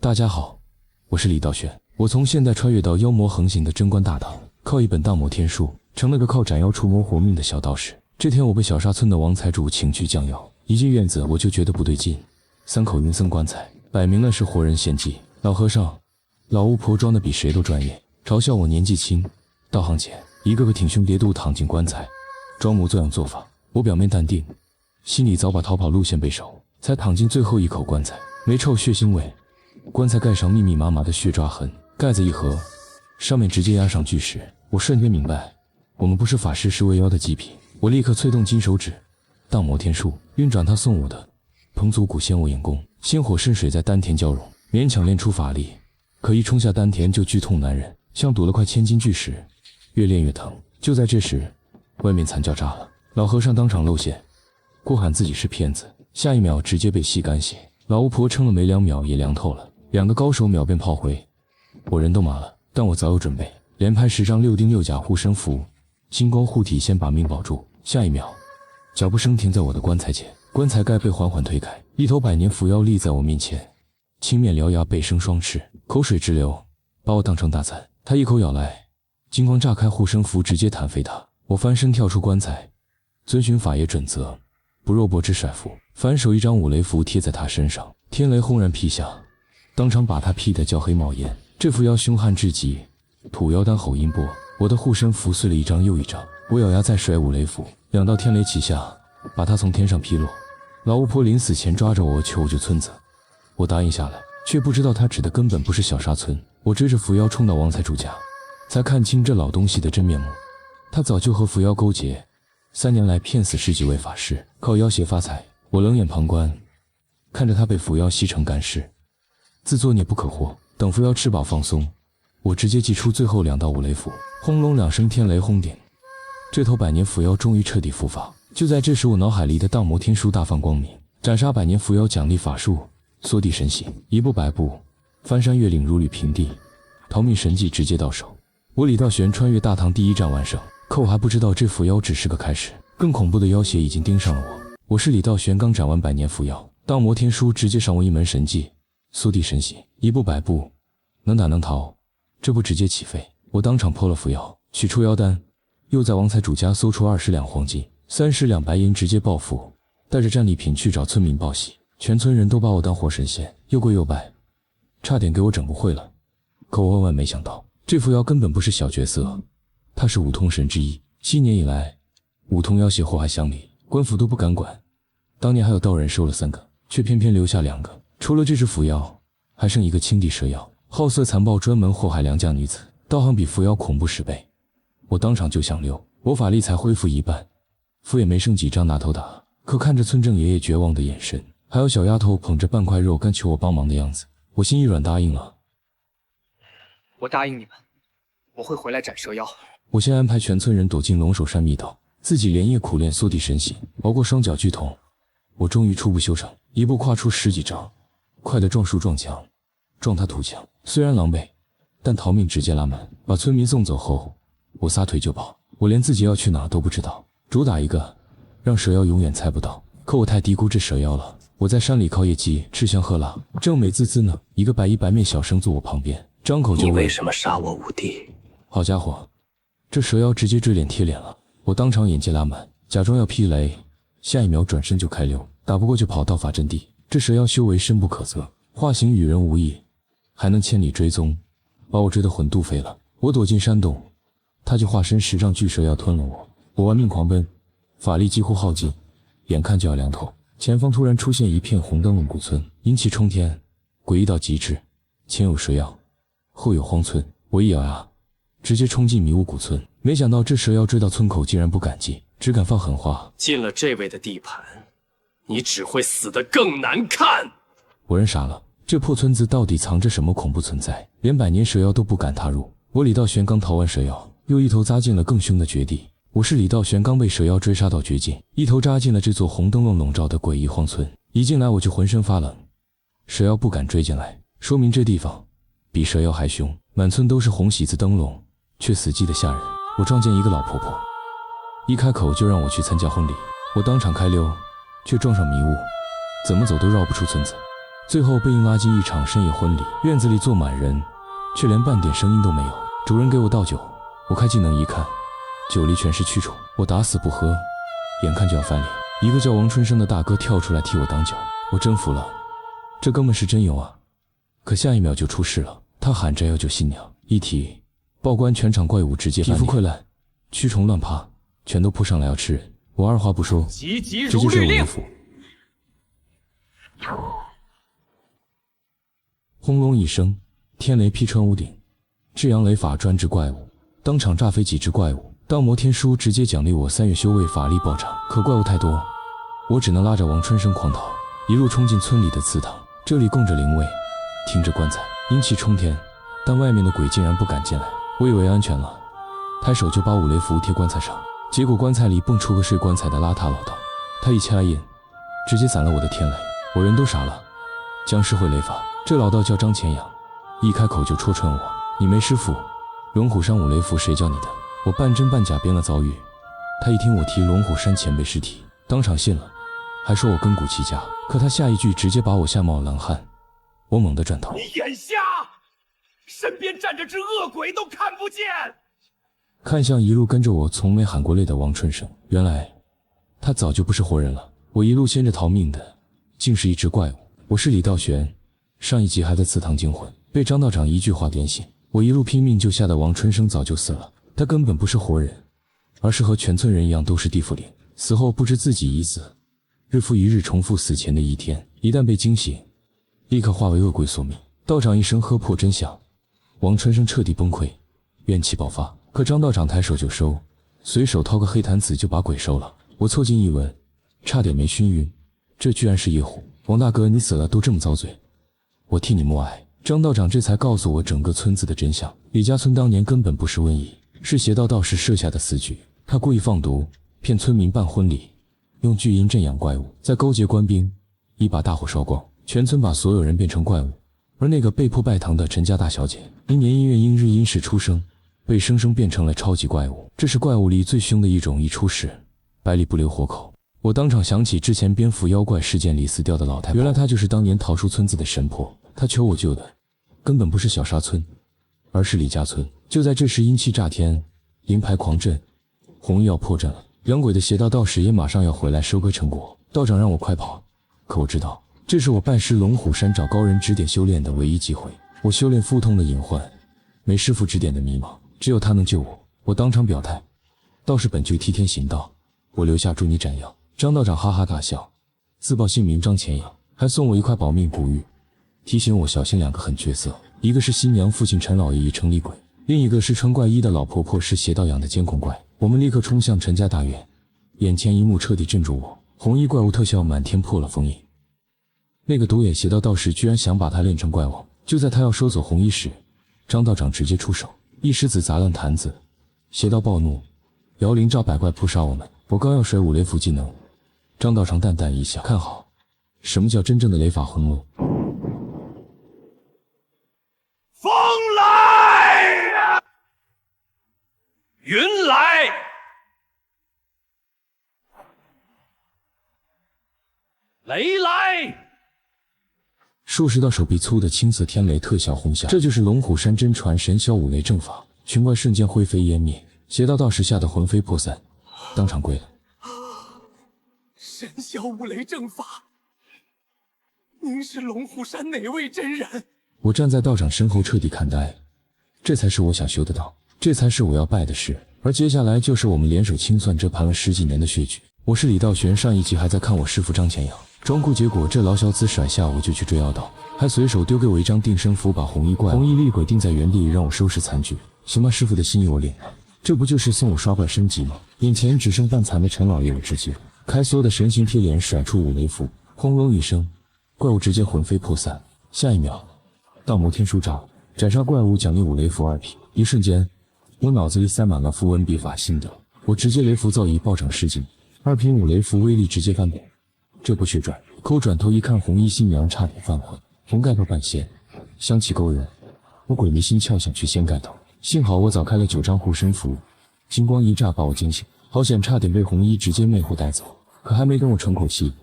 大家好，我是李道玄。我從现代穿越到妖魔橫行的贞观大唐，靠一本大魔天書，成了個靠斬妖除魔活命的小道士。這天我被小沙村的王財主請去降妖，一進院子我就覺得不對勁。3口陰森棺材，擺明了是活人獻祭。老和尚、老巫婆裝得比誰都專業，嘲笑我年紀輕。到行前，一個個挺胸疊肚躺進棺材，裝模作樣做法。我表面淡定，心裡早把逃跑路線背熟，才躺進最後一口棺材，沒臭血腥味。棺材蓋上密密麻麻的血抓痕，蓋子一合，上面直接壓上巨石。我瞬間明白，我們不是法師，是餵妖的祭品。我立刻催動金手指，大魔天書運轉他送我的彭祖古仙我眼功，仙火滲水在丹田交融，勉強練出法力，可一衝下丹田就剧痛難忍，像堵了塊千斤巨石，越練越疼。就在這時，外面慘叫炸了，老和尚當場露餡，哭喊自己是騙子，下一秒直接被吸乾血。老巫婆撐了沒2秒也涼透了，2個高手秒變炮灰，我人都麻了，但我早有準備，連拍10張6丁6甲護身符，金光護體先把命保住。下一秒，腳步聲停在我的棺材前，棺材蓋被緩緩推開，一頭百年伏妖立在我面前，青面獠牙，背生雙翅，口水直流，把我當成大餐。他一口咬來，金光炸開護身符，直接彈飛他。我翻身跳出棺材，遵循法業準則，不肉搏之甩符，反手一張五雷符貼在他身上，天雷轟然劈下，當場把他劈得焦黑冒煙。這伏妖凶悍至極，土妖丹吼音波，我的護身符碎了一張又一張。我咬牙再甩五雷符，2道天雷齊下，把他從天上劈落。老巫婆臨死前抓着我求我救村子，我答應下來，卻不知道她指的根本不是小沙村。我追着伏妖衝到王財主家，才看清這老東西的真面目。他早就和伏妖勾結，3年來騙死10幾位法師，靠要挾發財。我冷眼旁觀，看着他被伏妖吸成乾屍，自作孽不可活。等伏妖吃飽放鬆，我直接祭出最後2道五雷符，轟隆2聲天雷轟頂，這頭百年伏妖終於徹底伏法。就在這時，我腦海裡的大魔天書大放光明，斬殺百年伏妖獎勵法術，縮地神行，一步百步，翻山越嶺如履平地，逃命神技直接到手。我李道玄穿越大唐第1戰完勝，可我還不知道這伏妖只是個開始，更恐怖的要挾已經盯上了我。我是李道玄，剛斬完百年伏妖，大魔天書直接賞我一門神技，縮地神行，一步百步，能打能逃，這不直接起飛。我當場破了伏妖，取出妖丹，又在王財主家搜出20兩黃金，30兩白銀，直接暴富，帶着戰利品去找村民報喜。全村人都把我當活神仙，又跪又拜，差點給我整不會了。可我萬萬沒想到，這伏妖根本不是小角色，他是五通神之一。7年以來，五通妖邪禍害鄉里，官府都不敢管。當年還有道人收了3個，卻偏偏留下2個。除了這隻伏妖，還剩一個青地蛇妖，好色殘暴，專門禍害良家女子，道行比伏妖恐怖10倍。我當場就想溜，我法力才恢復一半，符也沒剩幾張拿頭打。可看着村正爺爺絕望的眼神，還有小丫頭捧着半塊肉乾求我幫忙的樣子，我心一軟答應了。我答應你們，我會回來斬蛇妖。我先安排全村人躲進龍首山密道，自己連夜苦練縮地神行，熬過雙腳劇痛。我終於初步修成，一步跨出10幾丈，快得撞樹撞牆，撞他土牆。雖然狼狽，但逃命直接拉滿。把村民送走後，我撒腿就跑。我連自己要去哪都不知道，主打一個讓蛇妖永遠猜不到。可我太低估這蛇妖了。我在山裡靠夜雞，吃香喝辣，正美滋滋呢，一個白衣白面小生坐我旁邊，張口就問：你為什麼殺我五弟？好家伙，這蛇妖直接追臉貼臉了。我當場眼界拉滿，假裝要劈雷，下一秒轉身就開溜，打不過就跑到法陣地。這蛇妖修為深不可測，化形與人無異，還能千里追蹤，把我追得魂都飛了。我躲進山洞，他就化身10丈巨蛇要吞了我。我玩命狂奔，法力幾乎耗盡，眼看就要涼透。前方突然出現一片紅燈籠古村，陰氣衝天，詭異到極致。前有蛇妖，後有荒村。我一咬牙，直接衝進迷霧古村。沒想到這蛇妖追到村口竟然不感激，只敢放狠話：進了這位的地盤，你只會死得更難看。我人傻了，這破村子到底藏着什麼恐怖存在？連百年蛇妖都不敢踏入。我李道玄剛逃完蛇妖，又一頭扎進了更凶的絕地。我是李道玄，剛被蛇妖追殺到絕境，一頭扎進了這座紅燈籠籠罩的詭異荒村。一進來我就渾身發冷，蛇妖不敢追進來，說明這地方比蛇妖還凶。滿村都是紅喜字燈籠，卻死寂的嚇人。我撞見一個老婆婆，一開口就讓我去參加婚禮。我當場開溜，卻撞上迷霧，怎麼走都繞不出村子。最後被硬拉進一場深夜婚禮，院子裡坐滿人，卻連半點聲音都沒有。主人給我倒酒，我開技能一看，酒裡全是蛆蟲，我打死不喝，眼看就要翻臉。一個叫王春生的大哥跳出來替我擋酒，我真服了，這哥們是真勇啊！可下一秒就出事了，他喊着要救新娘，一提报官，全场怪物直接翻臉，皮膚潰爛，蛆蟲亂爬，全都撲上來要吃人。我二話不說，直接射我衣服。轟隆一聲，天雷劈穿屋頂，至陽雷法專治怪物，當場炸飛幾隻怪物。道魔天書直接獎勵我3月修為法力暴漲，可怪物太多，我只能拉着王春生狂逃，一路衝進村裡的祠堂。這裡供着靈位，停着棺材，陰氣衝天，但外面的鬼竟然不敢進來。我以為安全了，抬手就把五雷符貼棺材上，結果棺材裡蹦出個睡棺材的邋遢老道，他一掐印，直接散了我的天雷，我人都傻了。僵屍會雷法，這老道叫張前陽，一開口就戳穿我：“你沒師傅，龍虎山五雷符誰教你的？”我半真半假編了遭遇，他一聽我提龍虎山前輩屍體，當場信了，還說我根骨奇佳。可他下一句直接把我嚇冒了冷汗，我猛地轉頭：“你眼瞎，身邊站着只惡鬼都看不見。”看向一路跟着我從沒喊過累的王春生，原來他早就不是活人了。我一路先着逃命的，竟是一只怪物。我是李道玄，上一集還在祠堂驚魂，被張道長一句話點醒。我一路拼命救下的王春生早就死了，他根本不是活人，而是和全村人一樣都是地府灵，死後不知自己已死，日復一日重複死前的一天，一旦被驚醒，立刻化為惡鬼索命。道長一聲喝破真相，王春生徹底崩潰，怨氣爆發。可張道長抬手就收，隨手掏個黑檀子就把鬼收了。我湊近一聞，差點沒熏暈，這居然是夜虎。王大哥，你死了都這麼遭罪，我替你默哀。張道長这才告訴我整個村子的真相。李家村當年根本不是瘟疫，是邪道道士設下的死局。他故意放毒，騙村民辦婚禮，用巨陰鎮養怪物，再勾結官兵，一把大火燒光，全村把所有人變成怪物。而那個被迫拜堂的陳家大小姐，因年因月因日因時出生，被生生變成了超級怪物。這是怪物裡最兇的一種，一出世，百里不留活口。我當場想起之前蝙蝠妖怪事件裡死掉的老太婆，原來她就是當年桃樹村子的神婆。她求我救的根本不是小沙村，而是李家村。就在這時，陰氣炸天，靈牌狂震，紅衣要破陣了。養鬼的邪道道士也馬上要回來收割成果。道長讓我快跑，可我知道這是我拜師龍虎山找高人指點修煉的唯一機會。我修煉腹痛的隱患，沒師傅指點的迷茫，只有他能救我。我當場表態，道士本就替天行道，我留下助你斬妖。張道長哈哈大笑，自報姓名張前陽，還送我一塊保命古玉，提醒我小心2個狠角色，一個是新娘父親陳老爺一城厲鬼，另一個是穿怪衣的老婆婆，是邪道養的监控怪。我們立刻衝向陳家大院，眼前一幕徹底鎮住我，紅衣怪物特效滿天破了封印，那個獨眼邪道道士居然想把他練成怪物。就在他要收走紅衣時，張道長直接出手，一石子砸爛坛子，邪道暴怒，摇铃召百怪撲殺我們。我剛要甩五雷符技能，張道长淡淡一笑，看好什麼叫真正的雷法魂路。风来，云来，雷来。数十道手臂粗的青色天雷特效轰下，這就是龍虎山真傳神霄五雷正法，群怪瞬間灰飛煙滅，邪道道士嚇得魂飛魄散，當場跪了。神霄五雷正法，您是龙虎山哪位真人？我站在道长身後徹底看呆，這才是我想修的道，這才是我要拜的事。而接下來就是我們聯手清算這盤了10幾年的血局。我是李道玄，上一集還在看我師父張前陽裝酷，結果這老小子甩下我就去追妖道，還隨手丟給我一張定身符，把紅衣厲鬼定在原地，讓我收拾殘局。行吧，師父的心意我領了，這不就是送我刷怪升級嗎？眼前只剩半殘的陳老爺，我直接開所有的神行貼臉，甩出五雷符，轟隆一聲，怪物直接魂飛魄散。下一秒，道魔天書炸，斩殺怪物獎勵五雷符2瓶。一瞬間，我腦子裡塞滿了符文筆法心得，我直接雷符造詣暴漲10斤，2瓶五雷符威力直接翻倍。這不血賺，可我轉頭一看，紅衣新娘差點犯浑，紅蓋頭半仙，香氣勾人，我鬼迷心竅想去掀蓋頭，幸好我早開了9張護身符，金光一炸把我驚醒，好險差點被紅衣直接魅惑帶走。可還沒等我喘口氣，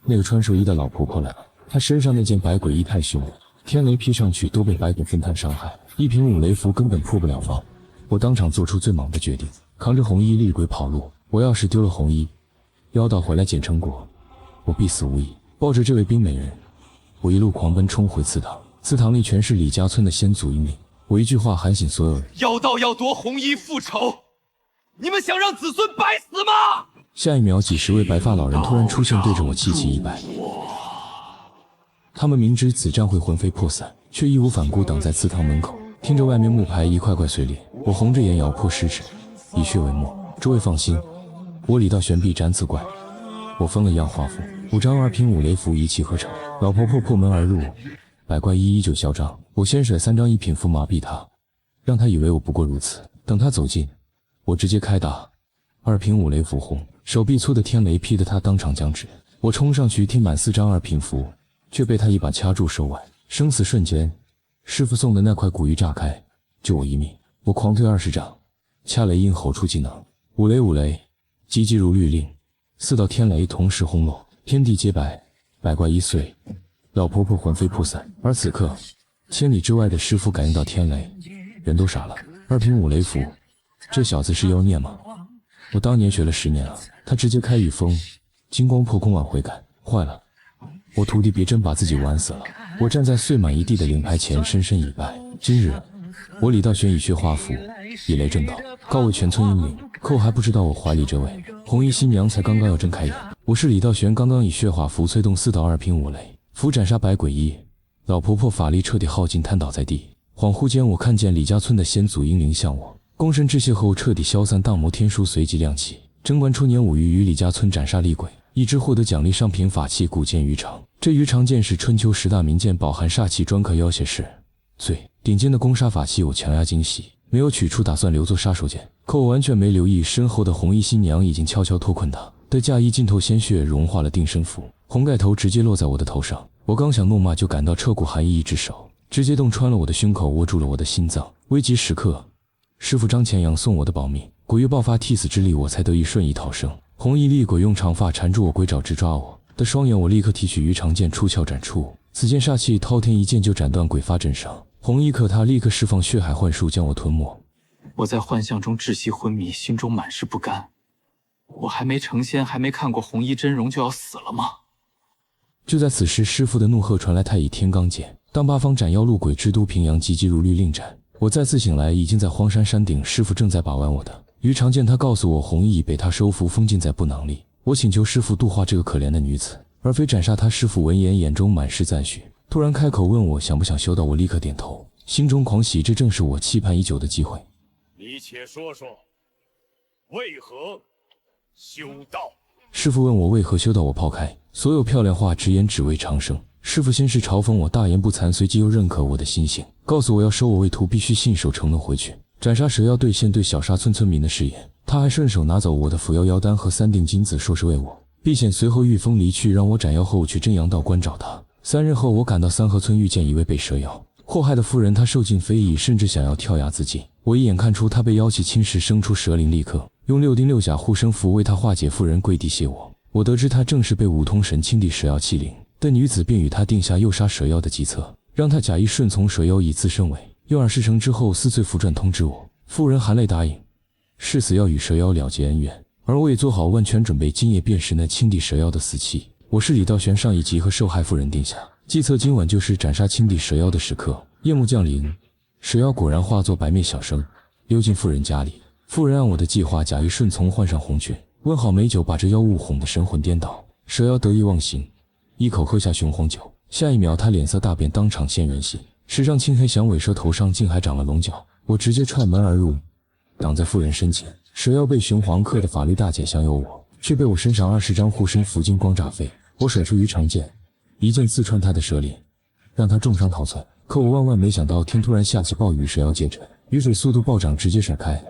那個穿壽衣的老婆婆來了，他身上那件百鬼衣太凶了，天雷劈上去都被百鬼分摊傷害，一瓶五雷符根本破不了防。我當場做出最莽的決定，扛着紅衣厲鬼跑路。我要是丟了紅衣，妖道回來撿成果，我必死无疑。抱着这位冰美人，我一路狂奔冲回祠堂。祠堂裡全是李家村的先祖英灵。我一句話喊醒所有人：妖道要夺紅衣复仇，你們想讓子孫白死嗎？下一秒，几十位白髮老人突然出現，对着我气急一拜。他們明知此戰會魂飞魄散，卻義無反顧擋在祠堂門口，聽着外面木牌一塊塊碎裂。我紅着眼咬破食指，以血為墨。諸位放心，我李道玄必斬此怪。我分了樣畫符，5張2品5雷符一氣呵成。老婆婆破門而入，百怪衣依舊囂張。我先甩3張1品符麻痹他，讓他以為我不過如此。等他走近，我直接開打，2品5雷符轟，手臂粗的天雷劈得他當場僵直。我衝上去踢滿4張2品符，卻被他一把掐住手腕。生死瞬間，師父送的那塊古玉炸開，救我一命。我狂退20掌，掐雷音吼出技能，5雷5雷，急急如律令，4道天雷同時轟落，天地皆白，百怪衣碎，老婆婆魂飞魄散。而此刻，千里之外的師父感應到天雷，人都傻了。2品5雷符，這小子是妖孽嗎？我當年學了10年了，他直接開御風，金光破空挽回趕，壞了！我徒弟別真把自己玩死了。我站在碎滿一地的靈牌前，深深以拜。今日，我李道玄以血畫符，以雷正道，告慰全村英靈。可我還不知道我懷裡這位紅衣新娘才剛剛要睜開眼。我是李道玄，剛剛以血畫符催動4道2品5雷符斬殺百鬼衣，老婆婆法力徹底耗盡，癱倒在地。恍惚間，我看見李家村的先祖英靈向我躬身致謝後徹底消散，大魔天書隨即亮起。貞觀初年5月於李家村斬殺厲鬼，一直獲得獎勵上品法器古劍魚腸。這魚腸劍是春秋10大名劍，飽含煞氣，專克要挾事。最頂尖的攻殺法器，我強壓驚喜，沒有取出，打算留作殺手鐧。可我完全沒留意，身後的紅衣新娘已經悄悄脫困他的嫁衣，浸透鮮血融化了定身符，紅蓋頭直接落在我的頭上。我剛想怒罵，就感到徹骨寒意，一只手直接洞穿了我的胸口，握住了我的心臟。危急時刻，師父張乾陽送我的保命，鬼月爆發替死之力，我才得以順意逃生。紅衣厲鬼用長髮纏住我，鬼爪直抓我的雙眼，我立刻提取魚腸劍出鞘斬出。此劍煞氣滔天，一劍就斬斷鬼發震傷。紅衣可他立刻釋放血海幻術將我吞沒。我在幻象中窒息昏迷，心中滿是不甘。我還沒成仙，還沒看過紅衣真容，就要死了嗎？就在此時，師父的怒喝傳來：太乙天罡劍，當八方斩妖路鬼之都平陽，急急如律令斬。我再次醒來，已經在荒山山頂，師父正在把玩我的魚腸劍。他告訴我，紅衣已被他收服，封禁在布囊裡。我請求師父度化這個可憐的女子，而非斬殺她。師父聞言，眼中滿是讚許，突然開口問我想不想修道。我立刻點頭，心中狂喜，這正是我期盼已久的機會。你且說說，為何修道？師父問我為何修道，我拋開所有漂亮話，直言只為長生。師父先是嘲諷我大言不慚，隨即又認可我的心性，告訴我要收我為徒，必須信守承諾回去斬殺蛇妖，兌現對小沙村村民的誓言。他還順手拿走我的伏妖妖丹和3錠金子，說是為我避險。隨後御風離去，讓我斬妖後去真陽道觀找他。3日後，我趕到三河村，遇見一位被蛇妖禍害的婦人，她受盡非議，甚至想要跳崖自盡。我一眼看出她被妖氣侵蝕，生出蛇靈，立刻用6丁6甲護身符為她化解。婦人跪地謝我。我得知她正是被五通神清地蛇妖欺凌的女子，便與她定下誘殺蛇妖的計策，讓她假意順從蛇妖，以自身為誘饵。事成之後，撕碎符傳通知我。婦人含淚答應，誓死要與蛇妖了結恩怨，而我也做好萬全準備，今夜便是那青地蛇妖的死期。我是李道玄，上一集和受害婦人定下計策，今晚就是斬殺青地蛇妖的時刻。夜幕降臨，蛇妖果然化作白面小生，溜進婦人家裡。婦人按我的計劃，假意順從，換上紅裙，溫好美酒，把這妖物哄得神魂顛倒。蛇妖得意忘形，一口喝下雄黃酒，下一秒他臉色大變，當場现原形，身上青黑响尾蛇，頭上竟還長了龍角。我直接踹門而入，擋在婦人身前。蛇妖被雄黃克的法力大減，想有我，卻被我身上20張護身符金光炸飛。我甩出魚腸劍，一劍刺穿他的蛇臉，讓他重傷逃竄。可我萬萬沒想到，天突然下起暴雨，蛇妖見狀，雨水速度暴漲，直接甩開。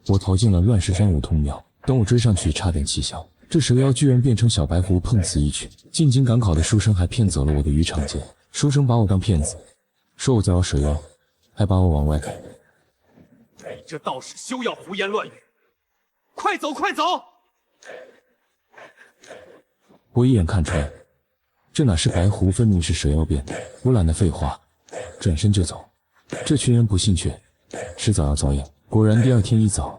我逃進了亂石山梧桐廟。等我追上去，差點氣消。這蛇妖居然變成小白狐，碰瓷一曲。進京趕考的書生還騙走了我的魚腸劍。書生把我當騙子，說我在妖蛇妖，還把我往外趕。你這道士休要胡言亂語，快走快走！我一眼看穿，這哪是白狐，分明是蛇妖變的。我懶得廢話，轉身就走。這群人不信勸，遲早要遭殃。果然，第二天一早，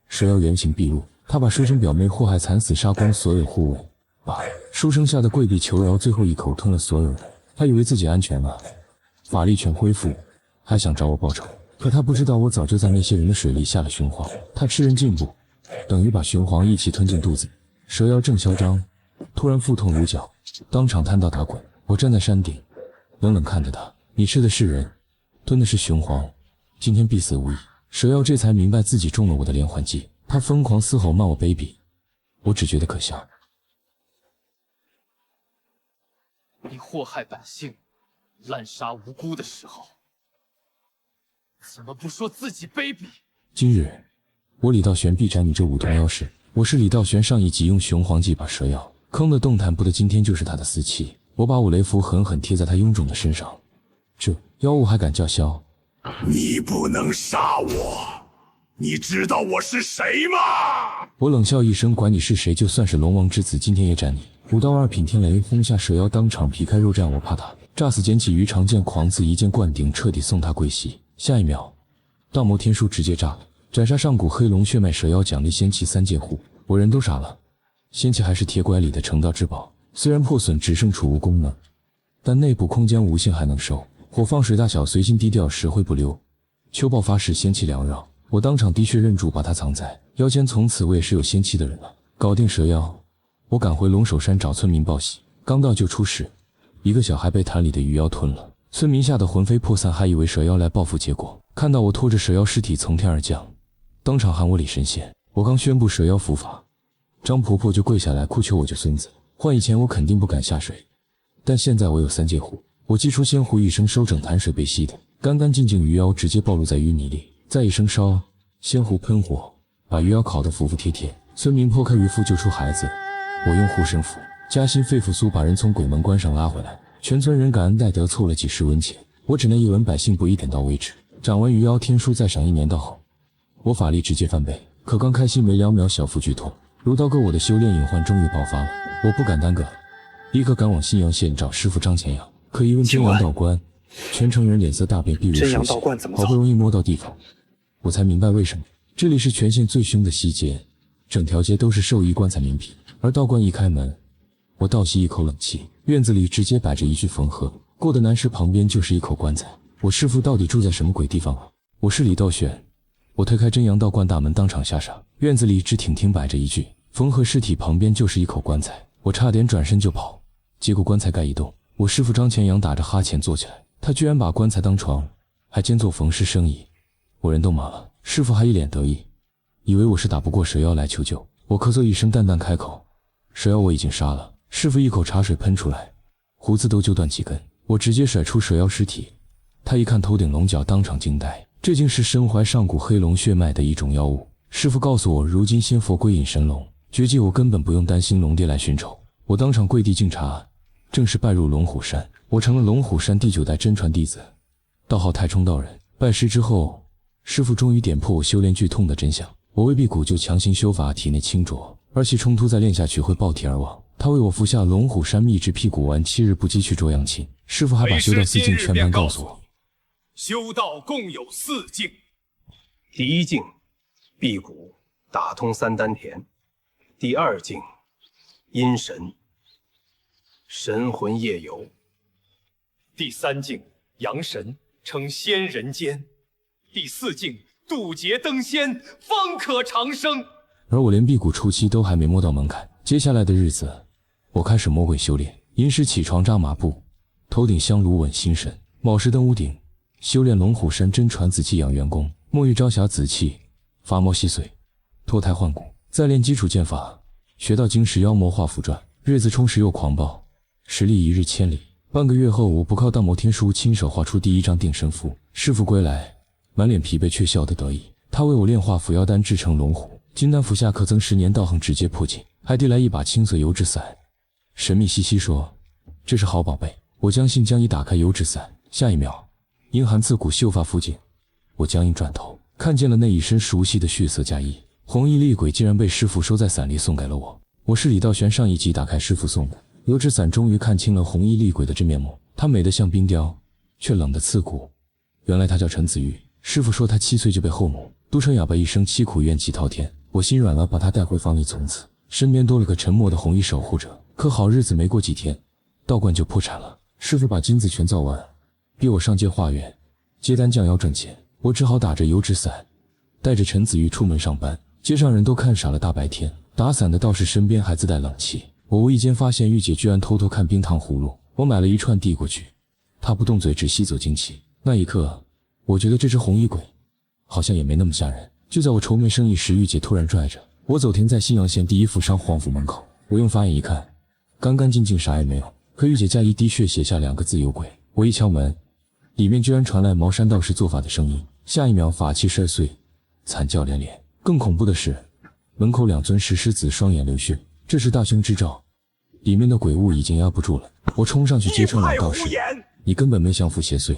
蛇妖原形畢露。他把書生表妹禍害慘死，殺光所有護衛。書生嚇得跪地求饒，最後一口吞了所有人。他以為自己安全了，法力全恢復，還想找我報仇。可他不知道，我早就在那些人的水裡下了雄黃。他吃人進步，等於把雄黃一起吞進肚子。蛇妖正囂張，突然腹痛如絞，當場癱倒打滾。我站在山頂，冷冷看着他：“你吃的是人，吞的是雄黄，今天必死無疑。”蛇妖這才明白自己中了我的連環計，他瘋狂嘶吼，罵我卑鄙。我只覺得可笑。你禍害百姓，滥殺無辜的時候，怎么不說自己卑鄙？今日我李道玄必斬你這五頭妖氏。我是李道玄，上一集用雄黃計把蛇妖坑得動彈不得，今天就是他的死期。我把五雷符狠狠貼在他臃腫的身上，這妖物還敢叫囂？你不能殺我，你知道我是誰嗎？我冷笑一聲，管你是誰，就算是龍王之子，今天也斩你。5道2品天雷轰下，蛇妖當場皮開肉绽，我怕他。炸死捡起魚長劍，狂刺一劍灌頂，徹底送他跪膝。下一秒，道魔天書直接炸了，斩殺上古黑龍血脈蛇妖，獎勵仙器3件護。我人都傻了，仙器還是鐵拐裡的成道之寶，雖然破損只剩儲物功能，但內部空間無限，還能收。火放水大小隨心，低調實惠不溜。秋爆發時仙氣繚繞，我當場滴血認主，把它藏在腰間。從此我也是有仙氣的人了。搞定蛇妖，我趕回龍首山找村民報喜。剛到就出事，一個小孩被潭裡的魚妖吞了，村民嚇得魂飛魄散，還以為蛇妖來報復，結果看到我拖着蛇妖屍體從天而降，當場喊我李神仙。我剛宣布蛇妖伏法，張婆婆就跪下來哭求我救孫子。換以前我肯定不敢下水，但現在我有3界護。我祭出仙湖，一聲收整潭水被吸的干干淨淨，魚妖直接暴露在淤泥裡，再一聲燒，仙湖噴火，把魚妖烤得服服帖帖。村民剖開魚腹救出孩子，我用護身符加薪肺復蘇把人從鬼門關上拉回來，全村人感恩戴德，湊了幾十文錢。我只能一文百姓不一點到為止。掌完魚妖天書再賞1年到後，我法力直接翻倍。可剛開心沒2秒，小腹劇痛，如刀割，我的修煉隱患終於爆發了。我不敢耽擱，立刻趕往信陽縣找師傅張乾陽。可一問真陽道觀，全城人臉色大變，避如蛇血。好不容易摸到地方，我才明白為什麼這裡是全縣最凶的西街，整條街都是壽衣棺材名品。而道觀一開門，我倒吸一口冷氣，院子裡直接擺着一具縫合過的男屍，旁邊就是一口棺材。我師父到底住在什麼鬼地方啊？我是李道玄。我推開真陽道觀大門，當場嚇傻。院子裡直挺挺擺着一具縫合屍體，旁邊就是一口棺材。我差點轉身就跑，結果棺材蓋一動，我師父張乾陽打着哈欠坐起來，他居然把棺材當床，還兼做縫屍生意。我人都麻了，師父還一臉得意，以為我是打不過蛇妖來求救。我咳嗽一聲，淡淡開口：蛇妖我已經殺了。師父一口茶水噴出來，鬍子都揪斷幾根。我直接甩出蛇妖屍體，他一看頭頂龍角，當場驚呆。這竟是身懷上古黑龍血脈的一種妖物。師父告訴我，如今仙佛歸隱神龍，絕技我根本不用擔心龍爹來尋仇。我當場跪地敬茶，正式拜入龍虎山。我成了龍虎山第9代真傳弟子，道號太沖道人。拜師之後，師父終於點破我修煉劇痛的真相。我未必古就強行修法，體內清濁，而其衝突再練下去會爆體而亡。他為我服下龍虎山秘制屁股丸，7日不積去捉陽氣。師父還把修道4境全盤告訴我。修道共有4境，第1境，辟谷打通3丹田；第2境，阴神，神魂夜游；第3境，阳神，成仙人间；第4境，渡劫登仙，方可長生。而我連辟谷初期都還沒摸到門檻，接下來的日子，我開始魔鬼修煉。寅時起床扎馬步，頭頂香爐穩心神；卯時登屋頂，修煉龍虎山真傳紫氣養元功；末日朝霞紫氣，發毛吸髓，脫胎換骨。再練基礎劍法，學到金石妖魔畫符傳，日子充實又狂暴，實力一日千里。半個月後，我不靠道魔天書，親手畫出第1張定身符。師父歸來，滿臉疲憊卻笑得得意。他為我煉化腐妖丹，制成龍虎金丹，服下可增10年道行，直接破境，還遞來一把青色油紙傘，神秘兮兮說：“這是好寶貝。”我將信將一打開油紙傘，下一秒，陰寒刺骨，秀髮附近，我僵硬轉頭，看見了那一身熟悉的血色嫁衣，紅衣厲鬼竟然被師父收在傘裡送給了我。我是李道玄，上一集打開師父送的油紙伞終於看清了紅衣厲鬼的真面目，她美得像冰雕，卻冷得刺骨。原來她叫陳子玉，師傅說她7歲就被後母都成啞巴，一生淒苦怨氣滔天。我心軟了，把她帶回房裡，從此身邊多了個沉默的紅衣守護者。可好日子沒過幾天，道觀就破產了，師傅把金子全造完，逼我上街化緣，接單降妖掙錢。我只好打着油紙傘，帶着陳子玉出門上班。街上人都看傻了，大白天打傘的道士身邊還自帶冷氣。我無意間發現玉姐居然偷偷看冰糖葫蘆，我買了一串遞過去，她不動嘴，只吸走精氣。那一刻，我覺得這隻紅衣鬼好像也沒那麼嚇人。就在我愁眉深意時，玉姐突然拽着我走停在信陽縣第一府商皇府門口。我用法眼一看，干干淨淨，啥也沒有。可玉姐加一滴血寫下2個字：有鬼。我一敲門，裡面居然傳來茅山道士做法的聲音，下一秒法器摔碎，慘叫連連。更恐怖的是，門口2尊石獅子双眼流血，這是大凶之兆，裡面的鬼物已經壓不住了。我衝上去揭穿老道士：你根本沒降服邪祟，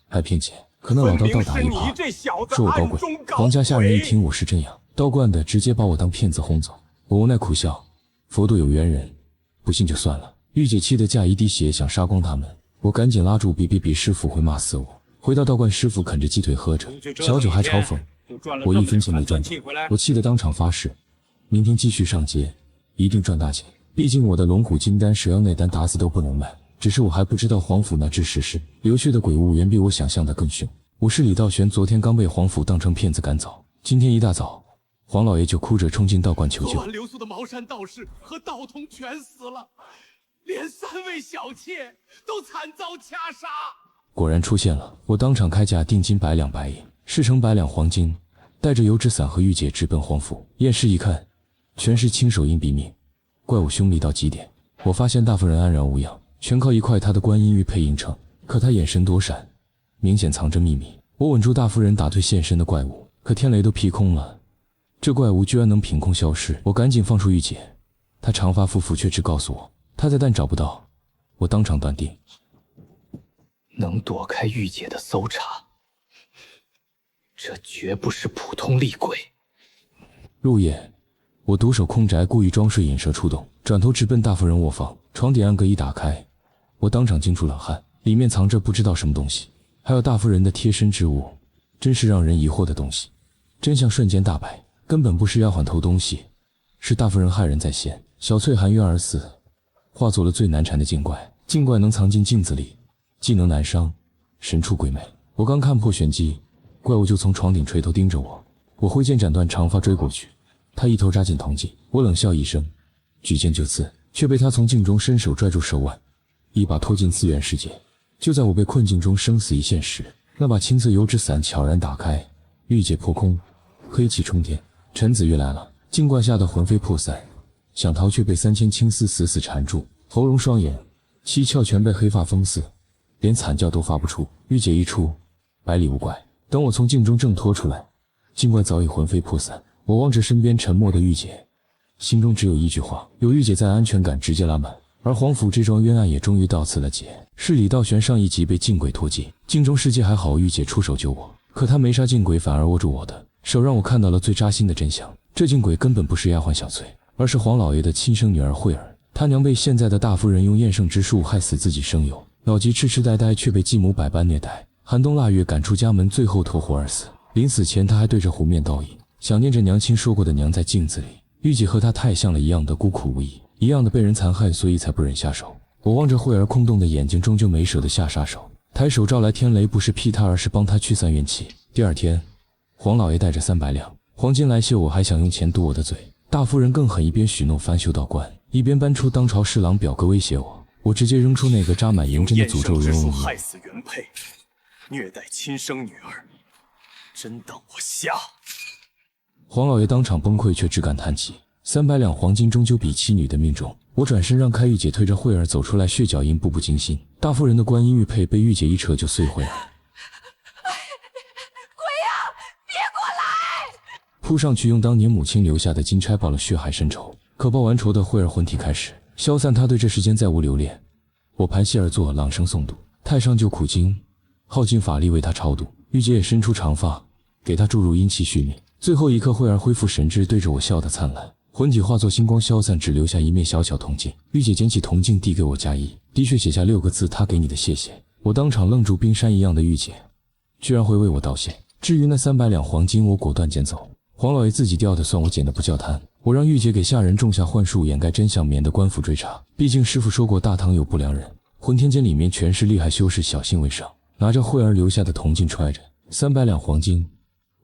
還騙錢。可那老道倒打一耙，說我搞鬼。皇家下人一聽我是真陽道觀的，直接把我當騙子轟走。我無奈苦笑，佛度有緣人，不信就算了。玉姐氣得架一滴血想殺光他們，我趕緊拉住別師傅會罵死我。回到道觀，師傅啃着雞腿喝着小酒還嘲諷我1分錢沒賺到。我氣得當場發誓，明天繼續上街，一定賺大錢。畢竟我的龍虎金丹、蛇妖內丹打死都不能賣。只是我還不知道皇府那只石獅流血的鬼物遠比我想象的更凶。我是李道玄，昨天刚被皇府當成騙子趕走，今天一大早，黄老爺就哭着衝進道觀求救。昨晚留宿的茅山道士和道童全死了，連3位小妾都慘遭掐殺。果然出现了，我当场開價定金100兩白銀，事成100兩黃金，帶着油紙傘和玉姐直奔皇府。驗屍一看，全是親手陰筆命，怪物凶厲到極點。我發現大夫人安然無恙，全靠一塊他的觀音玉配映襯。可他眼神躲閃，明顯藏着秘密。我穩住大夫人，打退現身的怪物，可天雷都劈空了，這怪物居然能憑空消失。我趕緊放出玉姐，她長髮夫婦卻只告訴我她在，但找不到。我當場斷定，能躲開玉姐的搜查，這絕不是普通厲鬼。入夜，我獨守空宅，故意裝睡，引蛇出洞，轉頭直奔大夫人臥房。床底暗格一打開，我當場驚出冷汗，裡面藏着不知道什麼東西，還有大夫人的貼身之物，真是讓人疑惑的東西。真相瞬間大白，根本不是丫鬟偷東西，是大夫人害人在先。小翠含冤而死，化作了最難纏的精怪。精怪能藏進鏡子裡，技能難傷，神出鬼沒。我剛看破玄機，怪物就從床頂垂頭盯着我。我揮劍斬斷長髮追過去，他一頭扎進銅鏡。我冷笑一聲，舉劍就刺，卻被他從鏡中伸手拽住手腕，一把拖進次元世界。就在我被困境中生死一線時，那把青色油紙傘悄然打開，玉姐破空，黑氣衝天。陈子玉來了，精怪嚇得魂飛魄散，想逃卻被3000青絲死死纏住，喉嚨雙眼七竅全被黑髮封死，連慘叫都發不出。玉姐一出，百裡無怪。等我從鏡中掙脫出來，精怪早已魂飛魄散。我望着身邊沉默的玉姐，心中只有一句話：有玉姐在，安全感直接拉滿。而皇府這樁冤案也終於到此了結。是李道玄上一集被禁鬼拖進鏡中世界，還好玉姐出手救我，可她沒殺禁鬼，反而握住我的手，讓我看到了最扎心的真相。這禁鬼根本不是丫鬟小翠，而是黃老爺的親生女兒慧兒。她娘被現在的大夫人用厭勝之術害死自己生友，老吉痴痴呆呆，卻被繼母百般虐待，寒冬臘月趕出家門，最後脫活而死。臨死前，她還對着湖面倒影，想念着娘親說過的娘在鏡子裡。玉姐和她太像了，一樣的孤苦無依，一樣的被人殘害，所以才不忍下手。我望着慧兒空洞的眼睛，終究沒捨得下殺手，抬手招來天雷，不是劈他，而是幫他驅散怨氣。第二天，黃老爺帶着300兩黃金來謝我，還想用錢堵我的嘴。大夫人更狠，一邊許諾翻修道觀，一邊搬出當朝侍郎表格威脅我。我直接扔出那個扎滿銀針的詛咒人物，害死原配，虐待親生女兒，真當我瞎？黃老爺當場崩潰，卻只敢嘆氣。300兩黃金終究比妻女的命重。我轉身讓開玉姐，推着慧兒走出來，血腳印步步驚心。大夫人的觀音玉佩被玉姐一扯就碎毀了。鬼呀，別過來！撲上去用當年母親留下的金釵報了血海深仇。可報完仇的慧兒魂體開始消散，她對這世間再無留戀。我盤膝而坐，朗聲誦讀太上救苦經，耗盡法力為她超度。玉姐也伸出長髮，給她注入陰氣續命。最後一刻，慧兒恢復神智，對着我笑得燦爛。魂體化作星光消散，只留下一面小小銅鏡。玉姐捡起銅鏡遞給我加一，的確寫下6個字：他給你的謝謝。我當場愣住，冰山一樣的玉姐居然会為我道謝。至於那300兩黃金，我果斷撿走。黃老爺自己掉的，算我撿的，不叫貪。我讓玉姐給下人種下幻術，掩蓋真相，免得官府追查。畢竟師傅說過，大唐有不良人，魂天监裡面全是厲害修士，小心為上。拿着慧兒留下的铜鏡揣着300两黄金，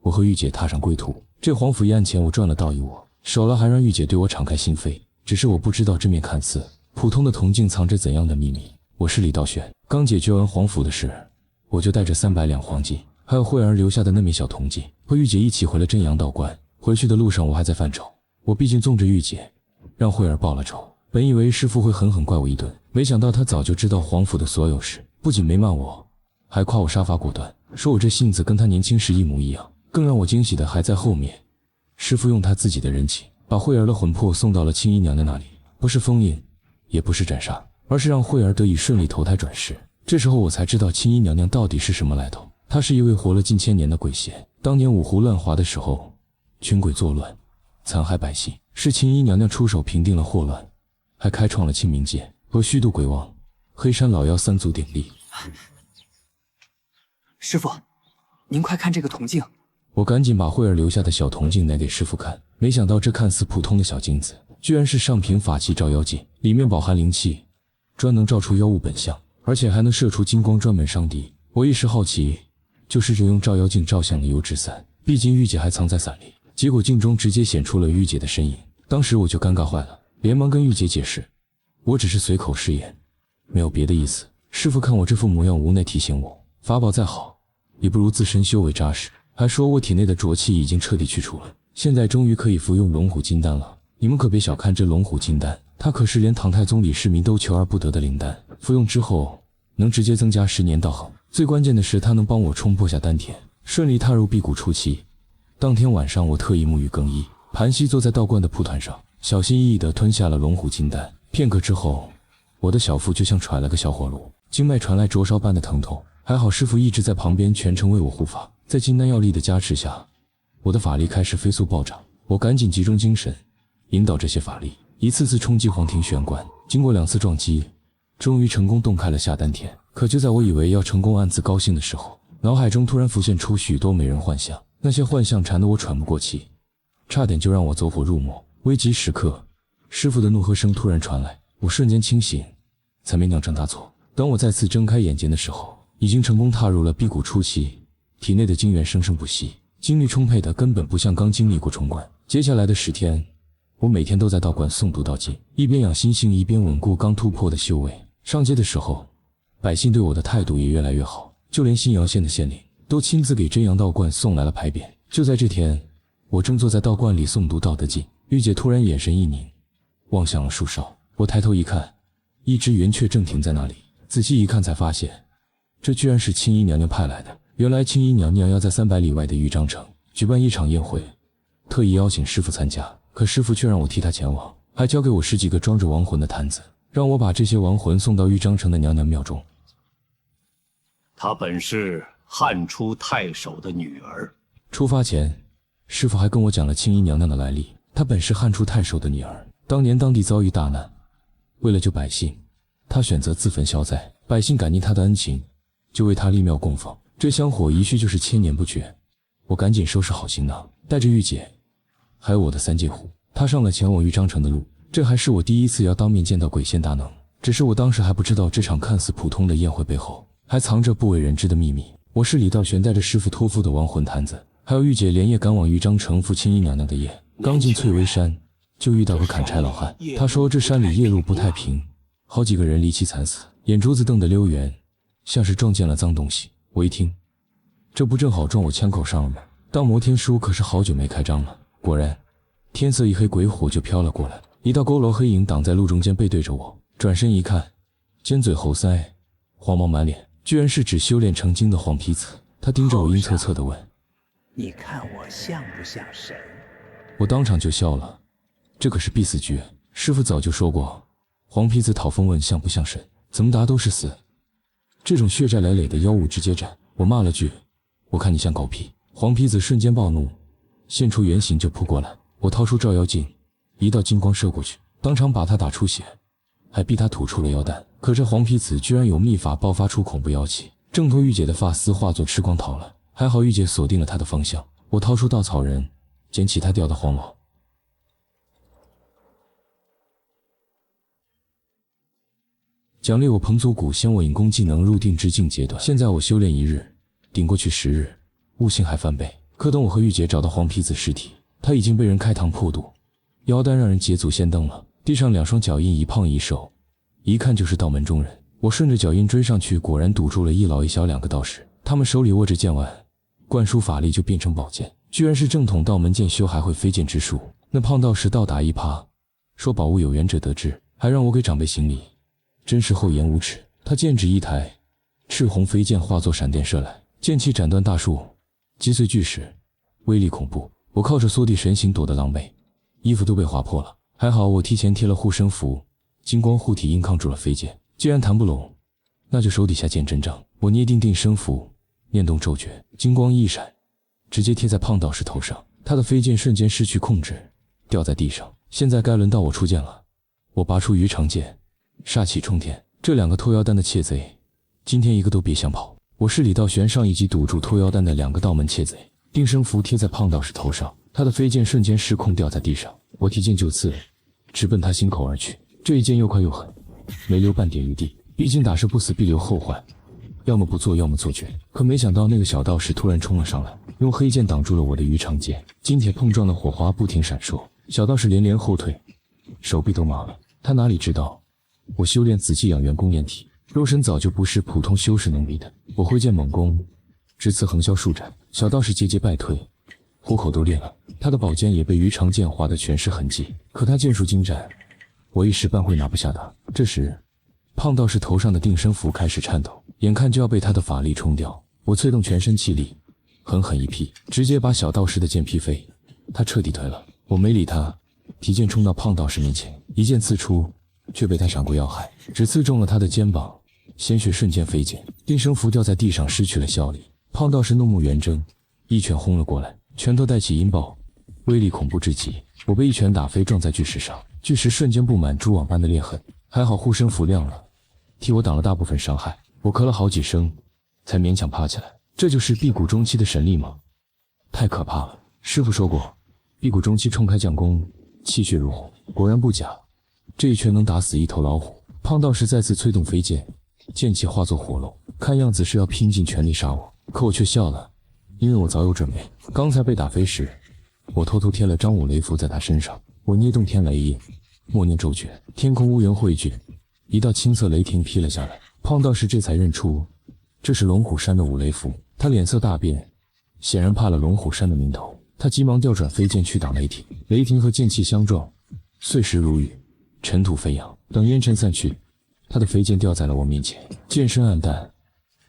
我和玉姐踏上歸途。這皇府一案錢我賺了倒一窩，少了還讓玉姐對我敞開心扉。只是我不知道這面看似普通的銅鏡藏着怎樣的秘密。我是李道玄，剛解決完皇府的事，我就帶着300兩黃金，還有慧兒留下的那面小銅鏡，和玉姐一起回了真陽道觀。回去的路上我還在犯愁，我畢竟縱着玉姐，讓慧兒報了仇。本以為師父會狠狠怪我一頓，沒想到他早就知道皇府的所有事，不僅沒罵我，還誇我殺伐果斷，說我這性子跟他年輕時一模一樣。更讓我驚喜的還在後面，師父用他自己的人情，把慧兒的魂魄送到了青衣娘娘那裡，不是封印，也不是斩殺，而是讓慧兒得以順利投胎轉世。這時候我才知道青衣娘娘到底是什麼來頭。她是一位活了近千年的鬼仙，當年五胡亂華的時候，群鬼作亂，殘害百姓，是青衣娘娘出手平定了禍亂，還開創了清明界，和虛度鬼王、黑山老妖3足鼎立。師父，您快看這個銅鏡。我趕緊把慧兒留下的小銅鏡拿給師父看，沒想到這看似普通的小鏡子，居然是上品法器照妖鏡，裡面飽含靈氣，專能照出妖物本相，而且還能射出金光，專門傷敵。我一時好奇，就試着用照妖鏡照向了幽之傘，畢竟玉姐還藏在傘裡，結果鏡中直接顯出了玉姐的身影。當時我就尷尬壞了，連忙跟玉姐解釋，我只是隨口試驗，沒有別的意思。師父看我這副模樣，無奈提醒我，法寶再好，也不如自身修為扎實，還說我體內的濁氣已經徹底去除了，現在終於可以服用龍虎金丹了。你們可別小看這龍虎金丹，它可是连唐太宗李世民都求而不得的灵丹，服用之後能直接增加10年道行。最關鍵的是，它能幫我冲破下丹田，順利踏入辟谷初期。當天晚上，我特意沐浴更衣，盤膝坐在道觀的蒲團上，小心翼翼地吞下了龍虎金丹。片刻之後，我的小腹就像揣了個小火爐，經脈傳來灼燒般的疼痛。還好師父一直在旁邊全程為我護法，在金丹藥力的加持下，我的法力開始飛速暴漲。我趕緊集中精神，引導這些法力一次次衝擊黃庭玄關。經過2次撞擊，終於成功洞開了下丹田。可就在我以為要成功暗自高興的時候，腦海中突然浮現出許多美人幻象，那些幻象纏得我喘不過氣，差點就讓我走火入魔。危急時刻，師父的怒喝聲突然傳来，我瞬間清醒，才沒釀成大錯。當我再次睜開眼睛的時候，已經成功踏入了辟谷初期，體內的精元生生不息，精力充沛的根本不像剛經歷過重關。接下來的10天，我每天都在道觀誦讀道經，一邊養心性，一邊穩固剛突破的修為。上街的時候，百姓對我的態度也越來越好，就連新瑤縣的县令都親自給真陽道觀送來了牌匾。就在這天，我正坐在道觀裡誦讀道德經，玉姐突然眼神一凝，望向了樹梢。我抬頭一看，一只圓雀正停在那裡，仔細一看才發現，這居然是青衣娘娘派來的。原來青衣娘娘要在300里外的豫章城舉辦一場宴會，特意邀請師父參加，可師父卻讓我替他前往，還交給我10幾個裝着亡魂的壇子，讓我把這些亡魂送到豫章城的娘娘廟中。她本是汉初太守的女兒。出發前，師父還跟我講了青衣娘娘的來歷。她本是漢初太守的女兒，當年當地遭遇大難，為了救百姓，她選擇自焚消災，百姓感念她的恩情，就為她立廟供奉，這香火一續就是千年不絕。我趕緊收拾好行囊，帶着玉姐還有我的3件壺，踏上了前往豫章城的路。這還是我第一次要當面見到鬼仙大能，只是我當時還不知道這場看似普通的宴會背後還藏着不為人知的秘密。我是李道玄，帶着師父托付的亡魂壇子，還有玉姐連夜趕往豫章城赴青衣娘娘的宴。剛進翠微山，就遇到個砍柴老漢，他說這山裡夜路不太平，好幾個人離奇慘死，眼珠子瞪得溜圓，像是撞見了髒東西。我一聽，這不正好撞我槍口上了嗎？當摩天書可是好久沒開張了。果然，天色一黑，鬼火就飄了過來，一道佝僂黑影擋在路中間，背對着我。轉身一看，尖嘴猴腮，黃毛滿臉，居然是只修煉成精的黃皮子。他盯着我陰恻恻地問：“你看我像不像神？”我當場就笑了，這可是必死局。師父早就說過，黃皮子討風問像不像神，怎麼答都是死。這種血債累累的妖物直接斬。我罵了句：“我看你像狗屁！”黃皮子瞬間暴怒，現出原形就撲過來。我掏出照妖鏡，一道金光射過去，當場把他打出血，還逼他吐出了妖丹。可這黃皮子居然有秘法爆發出恐怖妖氣，掙脫玉姐的髮絲化作赤光逃了。還好玉姐鎖定了他的方向，我掏出稻草人，撿起他掉的黄毛。獎勵我彭祖古先我引弓技能入定之境階段，現在我修煉1日，頂過去10日，悟性還翻倍。可等我和玉姐找到黃皮子屍體，他已經被人開膛破肚，妖丹讓人捷足先登了。地上2雙腳印，一胖一瘦，一看就是道门中人。我順着腳印追上去，果然堵住了一老一小2個道士，他們手裡握着剑腕，灌輸法力就变成宝剑，居然是正统道门剑修，還會飞剑之術。那胖道士倒打一耙，說寶物有緣者得之，還讓我給長輩行禮，真是厚顏無恥。他剑指一抬，赤紅飛劍化作閃電射來，劍氣斬斷大樹，擊碎巨石，威力恐怖。我靠着缩地神行躲得狼狽，衣服都被劃破了，還好我提前貼了護身符，金光護體硬抗住了飞剑。既然談不攏，那就手底下見真章。我捏定定身符，念动咒訣，金光一閃，直接貼在胖道士頭上。他的飞剑瞬間失去控制，掉在地上。現在該輪到我出剑了。我拔出鱼肠剑，煞氣冲天。這2個偷妖丹的竊賊，今天一個都別想跑。我是李道玄，上一集堵住偷妖丹的2個道門竊賊。定身符貼在胖道士頭上，他的飛劍瞬間失控掉在地上。我提劍就刺，直奔他心口而去。這一劍又快又狠，沒留半點餘地。畢竟打蛇不死必留後患，要麼不做，要麼做絕。可沒想到那個小道士突然衝了上來，用黑劍擋住了我的魚腸劍。金鐵碰撞的火花不停閃爍，小道士連連後退，手臂都麻了。他哪裡知道我修煉紫氣養元功焰體，肉身早就不是普通修士能比的。我揮劍猛攻，直刺橫霄數斬。小道士節節敗退，虎口都裂了，他的寶劍也被魚腸劍劃得全是痕跡。可他劍術精湛，我一時半會拿不下他。這時胖道士頭上的定身符開始顫抖，眼看就要被他的法力沖掉。我催動全身氣力，狠狠一劈，直接把小道士的劍劈飛。他徹底退了，我沒理他，提劍衝到胖道士面前，一劍刺出，卻被他閃過要害，只刺中了他的肩膀，鮮血瞬間飛濺，定身符掉在地上失去了效力。胖道士怒目圓睜，一拳轟了過來，拳頭帶起音爆，威力恐怖至極。我被一拳打飛，撞在巨石上，巨石瞬間布滿蛛網般的裂痕，還好護身符亮了，替我擋了大部分傷害。我咳了好幾聲，才勉強爬起來。這就是辟谷中期的神力嗎？太可怕了！師傅說過，辟谷中期衝開將功，氣血如虹，果然不假。這一拳能打死一頭老虎。胖道士再次催動飛劍，劍氣化作火龍，看樣子是要拼盡全力殺我。可我卻笑了，因為我早有準備。剛才被打飛時，我偷偷貼了張五雷符在他身上。我捏動天雷印，默念咒訣，天空烏雲匯聚，一道青色雷霆劈了下來。胖道士這才認出這是龍虎山的五雷符，他臉色大變，顯然怕了龍虎山的名頭。他急忙調轉飛劍去擋雷霆，雷霆和劍氣相撞，碎石如雨，塵土飛揚。等煙塵散去，他的飛劍掉在了我面前，劍身暗淡，